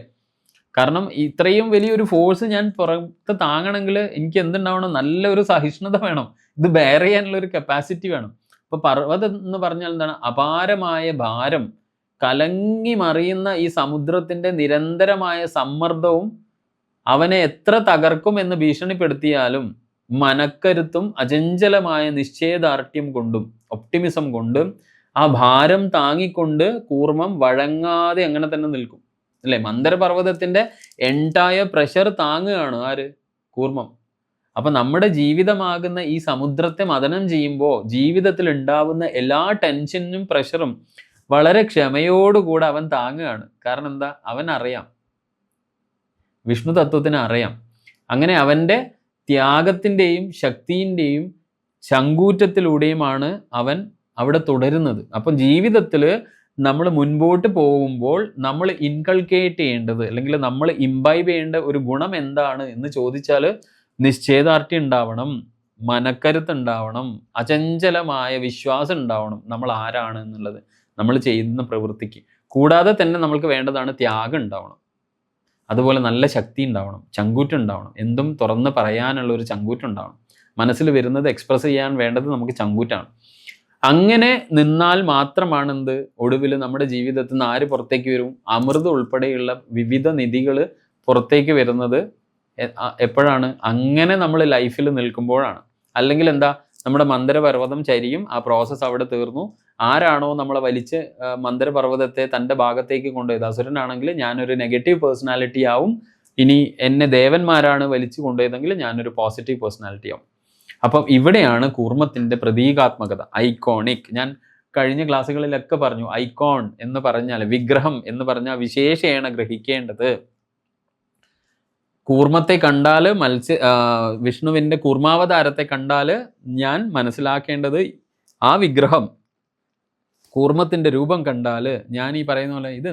കാരണം ഇത്രയും വലിയൊരു ഫോഴ്സ് ഞാൻ പുറത്ത് താങ്ങണമെങ്കിൽ എനിക്ക് എന്തുണ്ടാവണം? നല്ലൊരു സഹിഷ്ണുത വേണം, ഇത് ബെയർ ചെയ്യാനുള്ള ഒരു കപ്പാസിറ്റി വേണം. അപ്പോൾ പർവ്വതം എന്ന് പറഞ്ഞാൽ എന്താണ്? അപാരമായ ഭാരം, കലങ്ങി മറിയുന്ന ഈ സമുദ്രത്തിൻ്റെ നിരന്തരമായ സമ്മർദ്ദവും അവനെ എത്ര തകർക്കും എന്ന് ഭീഷണിപ്പെടുത്തിയാലും മനക്കരുത്തും അചഞ്ചലമായ നിശ്ചയദാർഢ്യം കൊണ്ടും ഒപ്റ്റിമിസം കൊണ്ടും ആ ഭാരം താങ്ങിക്കൊണ്ട് കൂർമ്മം വഴങ്ങാതെ അങ്ങനെ തന്നെ നിൽക്കും, അല്ലേ? മന്ദരപർവ്വതത്തിൻ്റെ എൻറ്റയർ പ്രഷർ താങ്ങുകയാണ് ആര്? കൂർമ്മം. അപ്പം നമ്മുടെ ജീവിതമാകുന്ന ഈ സമുദ്രത്തെ മഥനം ചെയ്യുമ്പോൾ ജീവിതത്തിൽ ഉണ്ടാവുന്ന എല്ലാ ടെൻഷനും പ്രഷറും വളരെ ക്ഷമയോടുകൂടെ അവൻ താങ്ങുകയാണ്. കാരണം എന്താ? അവൻ അറിയാം, വിഷ്ണു തത്വത്തിന് അറിയാം. അങ്ങനെ അവൻ്റെ ത്യാഗത്തിൻ്റെയും ശക്തിൻ്റെയും ചങ്കൂറ്റത്തിലൂടെയുമാണ് അവൻ അവിടെ തുടരുന്നത്. അപ്പം ജീവിതത്തിൽ നമ്മൾ മുൻപോട്ട് പോകുമ്പോൾ നമ്മൾ ഇൻകൾക്കേറ്റ് ചെയ്യേണ്ടത് അല്ലെങ്കിൽ നമ്മൾ ഇംബൈബ് ചെയ്യേണ്ട ഒരു ഗുണം എന്താണ് എന്ന് ചോദിച്ചാൽ നിശ്ചയദാർഢ്യം ഉണ്ടാവണം, മനക്കരുത്ത് ഉണ്ടാവണം, അചഞ്ചലമായ വിശ്വാസം ഉണ്ടാവണം നമ്മൾ ആരാണ് എന്നുള്ളത്, നമ്മൾ ചെയ്യുന്ന പ്രവൃത്തിക്ക്. കൂടാതെ തന്നെ നമ്മൾക്ക് വേണ്ടതാണ് ത്യാഗം ഉണ്ടാവണം, അതുപോലെ നല്ല ശക്തി ഉണ്ടാവണം, ചങ്കൂറ്റം ഉണ്ടാവണം, എന്തും തുറന്ന് പറയാനുള്ള ഒരു ചങ്കൂറ്റം ഉണ്ടാവണം. മനസ്സിൽ വരുന്നത് എക്സ്പ്രസ് ചെയ്യാൻ വേണ്ടത് നമുക്ക് ചങ്കൂറ്റാണ്. അങ്ങനെ നിന്നാൽ മാത്രമാണ് എന്ത്? ഒടുവിൽ നമ്മുടെ ജീവിതത്തിൽ നിന്ന് ആര് പുറത്തേക്ക് വരും? അമൃത് ഉൾപ്പെടെയുള്ള വിവിധ നിധികൾ പുറത്തേക്ക് വരുന്നത് എപ്പോഴാണ്? അങ്ങനെ നമ്മൾ ലൈഫിൽ നിൽക്കുമ്പോഴാണ്. അല്ലെങ്കിൽ എന്താ? നമ്മുടെ മന്ദരപർവ്വതം ചരിയും, ആ പ്രോസസ്സ് അവിടെ തീർന്നു. ആരാണോ നമ്മളെ വലിച്ച് മന്ദരപർവ്വതത്തെ തൻ്റെ ഭാഗത്തേക്ക് കൊണ്ടുപോയത്, അസുരനാണെങ്കിൽ ഞാനൊരു നെഗറ്റീവ് പേഴ്സണാലിറ്റി ആവും, ഇനി എന്നെ ദേവന്മാരാണ് വലിച്ചു കൊണ്ടുപോയതെങ്കിൽ ഞാനൊരു പോസിറ്റീവ് പേഴ്സണാലിറ്റി ആവും. അപ്പം ഇവിടെയാണ് കൂർമ്മത്തിൻ്റെ പ്രതീകാത്മകത, ഐക്കോണിക്. ഞാൻ കഴിഞ്ഞ ക്ലാസ്സുകളിലൊക്കെ പറഞ്ഞു, ഐക്കോൺ എന്ന് പറഞ്ഞാൽ, വിഗ്രഹം എന്ന് പറഞ്ഞാൽ വിശേഷേണ ഗ്രഹിക്കേണ്ടത്. കൂർമ്മത്തെ കണ്ടാൽ വിഷ്ണുവിൻ്റെ കൂർമാവതാരത്തെ കണ്ടാൽ ഞാൻ മനസ്സിലാക്കേണ്ടത് ആ വിഗ്രഹം, കൂർമ്മത്തിൻ്റെ രൂപം കണ്ടാൽ ഞാൻ ഈ പറയുന്ന പോലെ ഇത്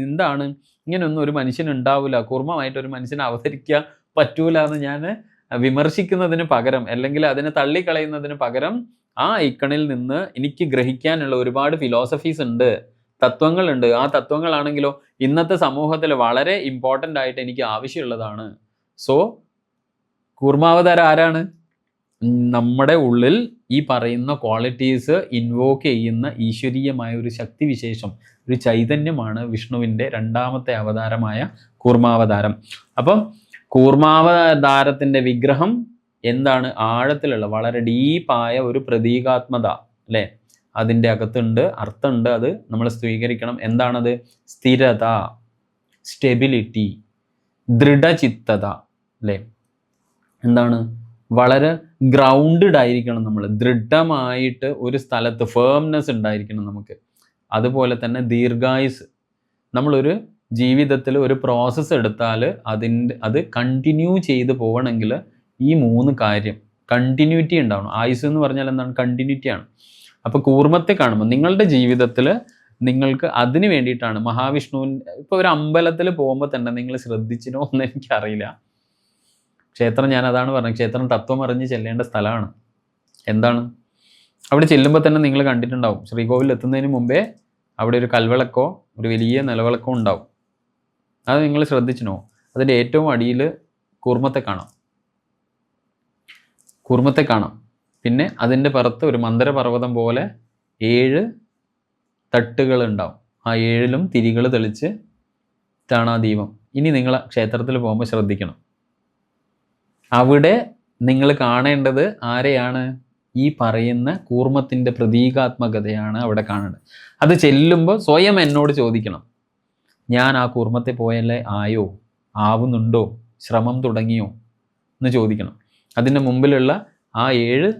എന്താണ് ഇങ്ങനെയൊന്നും ഒരു മനുഷ്യനുണ്ടാവില്ല, കൂർമ്മമായിട്ട് ഒരു മനുഷ്യനെ അവതരിക്കാൻ പറ്റൂല എന്ന് ഞാൻ വിമർശിക്കുന്നതിന് പകരം അല്ലെങ്കിൽ അതിനെ തള്ളിക്കളയുന്നതിന് പകരം ആ ഐക്കണിൽ നിന്ന് എനിക്ക് ഗ്രഹിക്കാനുള്ള ഒരുപാട് ഫിലോസഫീസ് ഉണ്ട്, തത്വങ്ങളുണ്ട്. ആ തത്വങ്ങളാണെങ്കിലോ ഇന്നത്തെ സമൂഹത്തിൽ വളരെ ഇമ്പോർട്ടൻ്റ് ആയിട്ട് എനിക്ക് ആവശ്യമുള്ളതാണ്. സോ കൂർമാവതാരം ആരാണ്? നമ്മുടെ ഉള്ളിൽ ഈ പറയുന്ന ക്വാളിറ്റീസ് ഇൻവോക്ക് ചെയ്യുന്ന ഈശ്വരീയമായ ഒരു ശക്തിവിശേഷം, ഒരു ചൈതന്യമാണ് വിഷ്ണുവിൻ്റെ രണ്ടാമത്തെ അവതാരമായ കൂർമാവതാരം. അപ്പം കൂർമാവതാരത്തിൻ്റെ വിഗ്രഹം എന്താണ്? ആഴത്തിലുള്ള വളരെ ഡീപ്പായ ഒരു പ്രതീകാത്മത, അല്ലേ? അതിൻ്റെ അകത്തുണ്ട്, അർത്ഥമുണ്ട്, അത് നമ്മൾ സ്വീകരിക്കണം. എന്താണത്? സ്ഥിരത, സ്റ്റെബിലിറ്റി, ദൃഢചിത്തത, അല്ലേ? എന്താണ്? വളരെ ഗ്രൗണ്ടഡ് ആയിരിക്കണം നമ്മൾ, ദൃഢമായിട്ട് ഒരു സ്ഥലത്ത് ഫേംനെസ് ഉണ്ടായിരിക്കണം നമുക്ക്. അതുപോലെ തന്നെ ദീർഘായുസ്. നമ്മളൊരു ജീവിതത്തിൽ ഒരു പ്രോസസ്സ് എടുത്താൽ അത് കണ്ടിന്യൂ ചെയ്ത് പോകണമെങ്കിൽ ഈ 3 കാര്യം കണ്ടിന്യൂറ്റി ഉണ്ടാവണം. ആയുസ് എന്ന് പറഞ്ഞാൽ എന്താണ്? കണ്ടിന്യൂറ്റിയാണ്. അപ്പോൾ കൂർമ്മത്തെ കാണുമ്പോൾ നിങ്ങളുടെ ജീവിതത്തിൽ നിങ്ങൾക്ക് അതിന് വേണ്ടിയിട്ടാണ് മഹാവിഷ്ണുവിൻ്റെ. ഇപ്പോൾ ഒരു അമ്പലത്തിൽ പോകുമ്പോൾ തന്നെ നിങ്ങൾ ശ്രദ്ധിച്ചിനോ എന്ന് എനിക്കറിയില്ല, ക്ഷേത്രം, ഞാൻ അതാണ് പറഞ്ഞത്, ക്ഷേത്രം തത്വം അറിഞ്ഞ് ചെല്ലേണ്ട സ്ഥലമാണ്. എന്താണ്? അവിടെ ചെല്ലുമ്പോൾ തന്നെ നിങ്ങൾ കണ്ടിട്ടുണ്ടാവും, ശ്രീകോവിൽ എത്തുന്നതിന് മുമ്പേ അവിടെ ഒരു കൽവിളക്കോ ഒരു വലിയ നിലവിളക്കോ ഉണ്ടാവും. അത് നിങ്ങൾ ശ്രദ്ധിച്ചിനോ? അതിൻ്റെ ഏറ്റവും അടിയിൽ കൂർമ്മത്തെ കാണാം. പിന്നെ അതിൻ്റെ പുറത്ത് ഒരു മന്ദരപർവ്വതം പോലെ 7 തട്ടുകൾ ഉണ്ടാവും. ആ 7ലും തിരികൾ തെളിച്ച് ദീപം. ഇനി നിങ്ങൾ ക്ഷേത്രത്തിൽ പോകുമ്പോൾ ശ്രദ്ധിക്കണം, അവിടെ നിങ്ങൾ കാണേണ്ടത് ആരെയാണ്? ഈ പറയുന്ന കൂർമ്മത്തിൻ്റെ പ്രതീകാത്മകതയാണ് അവിടെ കാണേണ്ടത്. അത് ചെല്ലുമ്പോൾ സ്വയം എന്നോട് ചോദിക്കണം, ഞാൻ ആ കൂർമ്മത്തെ പോയല്ലേ ആയോ, ആവുന്നുണ്ടോ, ശ്രമം തുടങ്ങിയോ എന്ന് ചോദിക്കണം. അതിൻ്റെ മുമ്പിലുള്ള ആ 7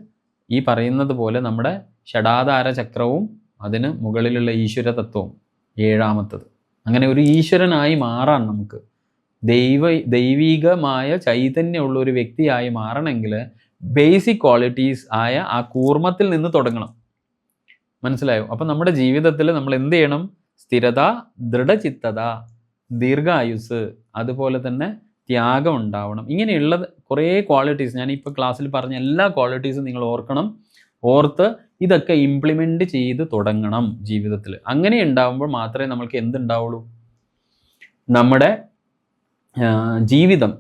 ഈ പറയുന്നത് പോലെ നമ്മുടെ ഷഡാധാര ചക്രവും അതിന് മുകളിലുള്ള ഈശ്വര തത്വവും 7ാമത്തത്. അങ്ങനെ ഒരു ഈശ്വരനായി മാറാൻ നമുക്ക് ദൈവികമായ ചൈതന്യമുള്ള ഒരു വ്യക്തിയായി മാറണമെങ്കിൽ ബേസിക് ക്വാളിറ്റീസ് ആയ ആ കൂർമ്മത്തിൽ നിന്ന് തുടങ്ങണം. മനസ്സിലായോ? അപ്പം നമ്മുടെ ജീവിതത്തിൽ നമ്മൾ എന്ത് ചെയ്യണം? സ്ഥിരത, ദൃഢചിത്തത, ദീർഘായുസ്, അതുപോലെ തന്നെ ത്യാഗം ഉണ്ടാവണം. ഇങ്ങനെയുള്ള കുറേ ക്വാളിറ്റീസ് ഞാനിപ്പോൾ ക്ലാസ്സിൽ പറഞ്ഞ എല്ലാ ക്വാളിറ്റീസും നിങ്ങൾ ഓർക്കണം. ഓർത്ത് ഇതൊക്കെ ഇംപ്ലിമെൻ്റ് ചെയ്ത് തുടങ്ങണം ജീവിതത്തിൽ. അങ്ങനെ ഉണ്ടാവുമ്പോൾ മാത്രമേ നമ്മൾക്ക് എന്തുണ്ടാവുള്ളൂ? നമ്മുടെ ജീവിതം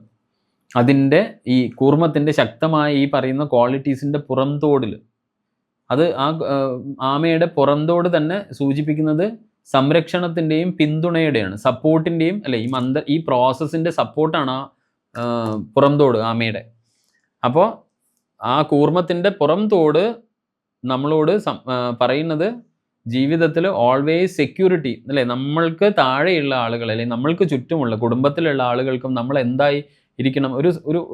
അതിൻ്റെ ഈ കൂർമ്മത്തിൻ്റെ ശക്തമായ ഈ പറയുന്ന ക്വാളിറ്റീസിൻ്റെ പുറംതോടിൽ, അത് ആ ആമയുടെ പുറംതോട് തന്നെ സൂചിപ്പിക്കുന്നത് സംരക്ഷണത്തിൻ്റെയും പിന്തുണയുടെയാണ്, സപ്പോർട്ടിൻ്റെയും അല്ലെ, ഈ പ്രോസസ്സിൻ്റെ സപ്പോർട്ടാണ് ആ പുറംതോട് ആമയുടെ. അപ്പോൾ ആ കൂർമ്മത്തിൻ്റെ പുറംതോട് നമ്മളോട് പറയുന്നത് ജീവിതത്തിൽ ഓൾവേസ് സെക്യൂരിറ്റി അല്ലേ, നമ്മൾക്ക് താഴെയുള്ള ആളുകൾ അല്ലെങ്കിൽ നമ്മൾക്ക് ചുറ്റുമുള്ള കുടുംബത്തിലുള്ള ആളുകൾക്കും നമ്മൾ എന്തായി ഇരിക്കണം?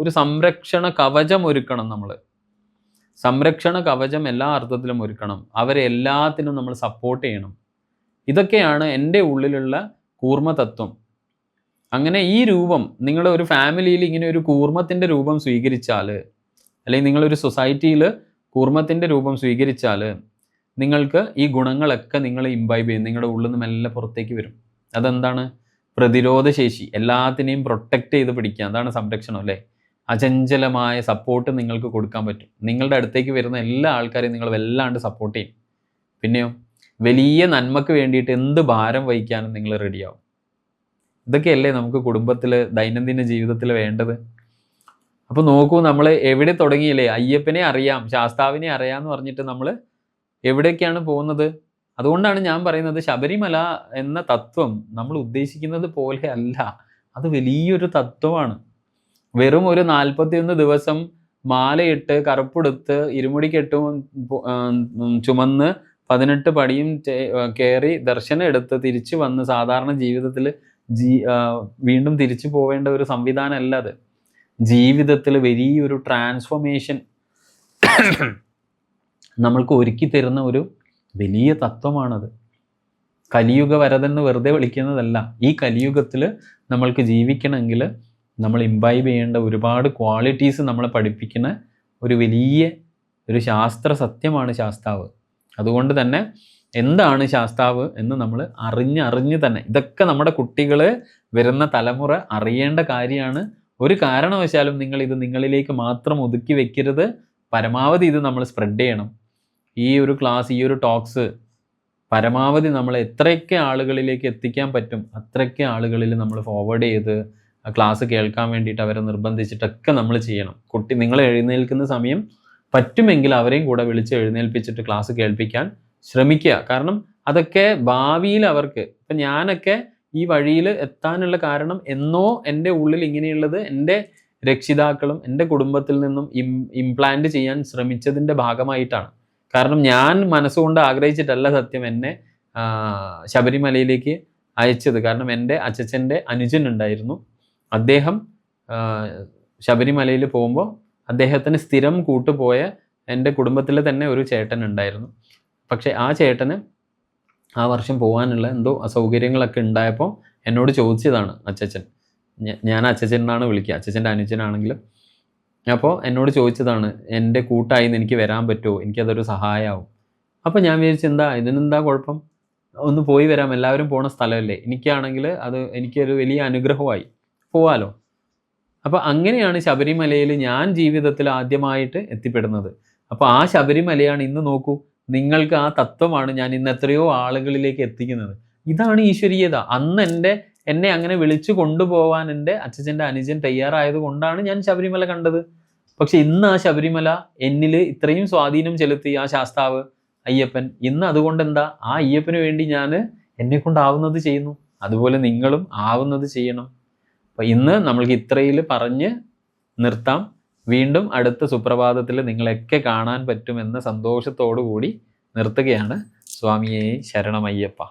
ഒരു സംരക്ഷണ കവചം ഒരുക്കണം. നമ്മൾ സംരക്ഷണ കവചം എല്ലാ അർത്ഥത്തിലും ഒരുക്കണം. അവരെ എല്ലാത്തിനും നമ്മൾ സപ്പോർട്ട് ചെയ്യണം. ഇതൊക്കെയാണ് എൻ്റെ ഉള്ളിലുള്ള കൂർമ്മതത്വം. അങ്ങനെ ഈ രൂപം നിങ്ങൾ ഒരു ഫാമിലിയിൽ ഇങ്ങനെ ഒരു കൂർമ്മത്തിൻ്റെ രൂപം സ്വീകരിച്ചാൽ, അല്ലെങ്കിൽ നിങ്ങളൊരു സൊസൈറ്റിയിൽ കൂർമ്മത്തിൻ്റെ രൂപം സ്വീകരിച്ചാൽ, നിങ്ങൾക്ക് ഈ ഗുണങ്ങളൊക്കെ നിങ്ങൾ ഇംബൈബ് ചെയ്യും. നിങ്ങളുടെ ഉള്ളിൽ നിന്ന് മെല്ലെ പുറത്തേക്ക് വരും. അതെന്താണ്? പ്രതിരോധശേഷി, എല്ലാത്തിനെയും പ്രൊട്ടക്റ്റ് ചെയ്ത് പിടിക്കുക. അതാണ് സംരക്ഷണം അല്ലേ. അചഞ്ചലമായ സപ്പോർട്ട് നിങ്ങൾക്ക് കൊടുക്കാൻ പറ്റും. നിങ്ങളുടെ അടുത്തേക്ക് വരുന്ന എല്ലാ ആൾക്കാരെയും നിങ്ങൾ വല്ലാണ്ട് സപ്പോർട്ട് ചെയ്യും. പിന്നെയോ വലിയ നന്മക്ക് വേണ്ടിയിട്ട് എന്ത് ഭാരം വഹിക്കാനും നിങ്ങൾ റെഡിയാവും. ഇതൊക്കെയല്ലേ നമുക്ക് കുടുംബത്തിൽ ദൈനംദിന ജീവിതത്തിൽ വേണ്ടത്. അപ്പോൾ നോക്കൂ, നമ്മൾ എവിടെ തുടങ്ങിയില്ലേ? അയ്യപ്പനെ അറിയാം, ശാസ്താവിനെ അറിയാമെന്ന് പറഞ്ഞിട്ട് നമ്മൾ എവിടേക്കാണ് പോകുന്നത്? അതുകൊണ്ടാണ് ഞാൻ പറയുന്നത് ശബരിമല എന്ന തത്വം നമ്മൾ ഉദ്ദേശിക്കുന്നത് പോലെ അല്ല. അത് വലിയൊരു തത്വമാണ്. വെറും ഒരു 41 ദിവസം മാലയിട്ട് കറുപ്പെടുത്ത് ഇരുമുടിക്കെട്ടും ചുമന്ന് 18 പടിയും കയറി ദർശനം എടുത്ത് തിരിച്ചു വന്ന് സാധാരണ ജീവിതത്തിൽ വീണ്ടും തിരിച്ചു പോവേണ്ട ഒരു സംവിധാനമല്ല അത്. ജീവിതത്തിൽ വലിയൊരു ട്രാൻസ്ഫോർമേഷൻ നമ്മൾക്ക് ഒരുക്കി തരുന്ന ഒരു വലിയ തത്വമാണത്. കലിയുഗ വരതെന്ന് വെറുതെ വിളിക്കുന്നതല്ല. ഈ കലിയുഗത്തിൽ നമ്മൾക്ക് ജീവിക്കണമെങ്കിൽ നമ്മൾ ഇംബൈബ് ചെയ്യേണ്ട ഒരുപാട് ക്വാളിറ്റീസ് നമ്മളെ പഠിപ്പിക്കുന്ന ഒരു ശാസ്ത്ര സത്യമാണ് ശാസ്താവ്. അതുകൊണ്ട് തന്നെ എന്താണ് ശാസ്താവ് എന്ന് നമ്മൾ അറിഞ്ഞ് തന്നെ, ഇതൊക്കെ നമ്മുടെ കുട്ടികൾ വരുന്ന തലമുറ അറിയേണ്ട കാര്യമാണ്. ഒരു കാരണവശാലും ഇത് നിങ്ങളിലേക്ക് മാത്രം ഒതുക്കി വെക്കരുത്. പരമാവധി ഇത് നമ്മൾ സ്പ്രെഡ് ചെയ്യണം. ഈ ഒരു ക്ലാസ്, ഈ ഒരു ടോക്സ് പരമാവധി നമ്മൾ എത്രയൊക്കെ ആളുകളിലേക്ക് എത്തിക്കാൻ പറ്റും അത്രയൊക്കെ ആളുകളിൽ നമ്മൾ ഫോർവേഡ് ചെയ്ത് ക്ലാസ് കേൾക്കാൻ വേണ്ടിയിട്ട് അവരെ നിർബന്ധിച്ചിട്ടൊക്കെ നമ്മൾ ചെയ്യണം. നിങ്ങൾ എഴുന്നേൽക്കുന്ന സമയം പറ്റുമെങ്കിൽ അവരെയും കൂടെ വിളിച്ച് എഴുന്നേൽപ്പിച്ചിട്ട് ക്ലാസ് കേൾപ്പിക്കാൻ ശ്രമിക്കുക. കാരണം അതൊക്കെ ഭാവിയിൽ അവർക്ക്, ഇപ്പം ഞാനൊക്കെ ഈ വഴിയിൽ എത്താനുള്ള കാരണം എന്നോ എൻ്റെ ഉള്ളിൽ ഇങ്ങനെയുള്ളത് എൻ്റെ രക്ഷിതാക്കളും എൻ്റെ കുടുംബത്തിൽ നിന്നും ഇംപ്ലാന്റ് ചെയ്യാൻ ശ്രമിച്ചതിൻ്റെ ഭാഗമായിട്ടാണ്. കാരണം ഞാൻ മനസ്സുകൊണ്ട് ആഗ്രഹിച്ചിട്ടല്ല സത്യം എന്നെ ശബരിമലയിലേക്ക് അയച്ചത്. കാരണം എൻ്റെ അച്ഛൻ്റെ അനുജൻ ഉണ്ടായിരുന്നു. അദ്ദേഹം ശബരിമലയിൽ പോകുമ്പോൾ അദ്ദേഹത്തിന് സ്ഥിരം കൂട്ടുപോയ എൻ്റെ കുടുംബത്തിലെ തന്നെ ഒരു ചേട്ടൻ ഉണ്ടായിരുന്നു. പക്ഷേ ആ ചേട്ടന് ആ വർഷം പോകാനുള്ള എന്തോ അസൗകര്യങ്ങളൊക്കെ ഉണ്ടായപ്പോൾ എന്നോട് ചോദിച്ചതാണ് അച്ഛൻ. ഞാൻ അച്ഛൻ എന്നാണ് വിളിക്കുക, അച്ഛൻ്റെ അനുജനാണെങ്കിലും. അപ്പോൾ എന്നോട് ചോദിച്ചതാണ്, എൻ്റെ കൂട്ടായി എനിക്ക് വരാൻ പറ്റുമോ, എനിക്കതൊരു സഹായമാവും. അപ്പോൾ ഞാൻ വിചാരിച്ചു ഇതിനെന്താ കുഴപ്പം, ഒന്ന് പോയി വരാം, എല്ലാവരും പോണ സ്ഥലമല്ലേ, എനിക്കാണെങ്കിൽ എനിക്കൊരു വലിയ അനുഗ്രഹമായി, പോവാലോ. അപ്പോൾ അങ്ങനെയാണ് ശബരിമലയിൽ ഞാൻ ജീവിതത്തിൽ ആദ്യമായിട്ട് എത്തിപ്പെടുന്നത്. അപ്പോൾ ആ ശബരിമലയാണ് ഇന്ന് നോക്കൂ, നിങ്ങൾക്ക് ആ തത്വമാണ് ഞാൻ ഇന്ന് എത്രയോ ആളുകളിലേക്ക് എത്തിക്കുന്നത്. ഇതാണ് ഈശ്വരീയത. അന്ന് എന്നെ അങ്ങനെ വിളിച്ചു കൊണ്ടുപോകാൻ എൻ്റെ അച്ഛൻ്റെ അനുജൻ തയ്യാറായത് കൊണ്ടാണ് ഞാൻ ശബരിമല കണ്ടത്. പക്ഷെ ഇന്ന് ആ ശബരിമല എന്നിൽ ഇത്രയും സ്വാധീനം ചെലുത്തി ആ ശാസ്താവ് അയ്യപ്പൻ. ഇന്ന് അതുകൊണ്ട് ആ അയ്യപ്പന് വേണ്ടി ഞാൻ എന്നെ കൊണ്ടാവുന്നത് ചെയ്യുന്നു. അതുപോലെ നിങ്ങളും ആവുന്നത് ചെയ്യണം. അപ്പം ഇന്ന് നമ്മൾക്ക് ഇത്രയിൽ പറഞ്ഞ് നിർത്താം. വീണ്ടും അടുത്ത സുപ്രഭാതത്തിൽ നിങ്ങളെയൊക്കെ കാണാൻ പറ്റുമെന്ന സന്തോഷത്തോടു കൂടി നിർത്തുകയാണ്. സ്വാമിയേ ശരണമയ്യപ്പ.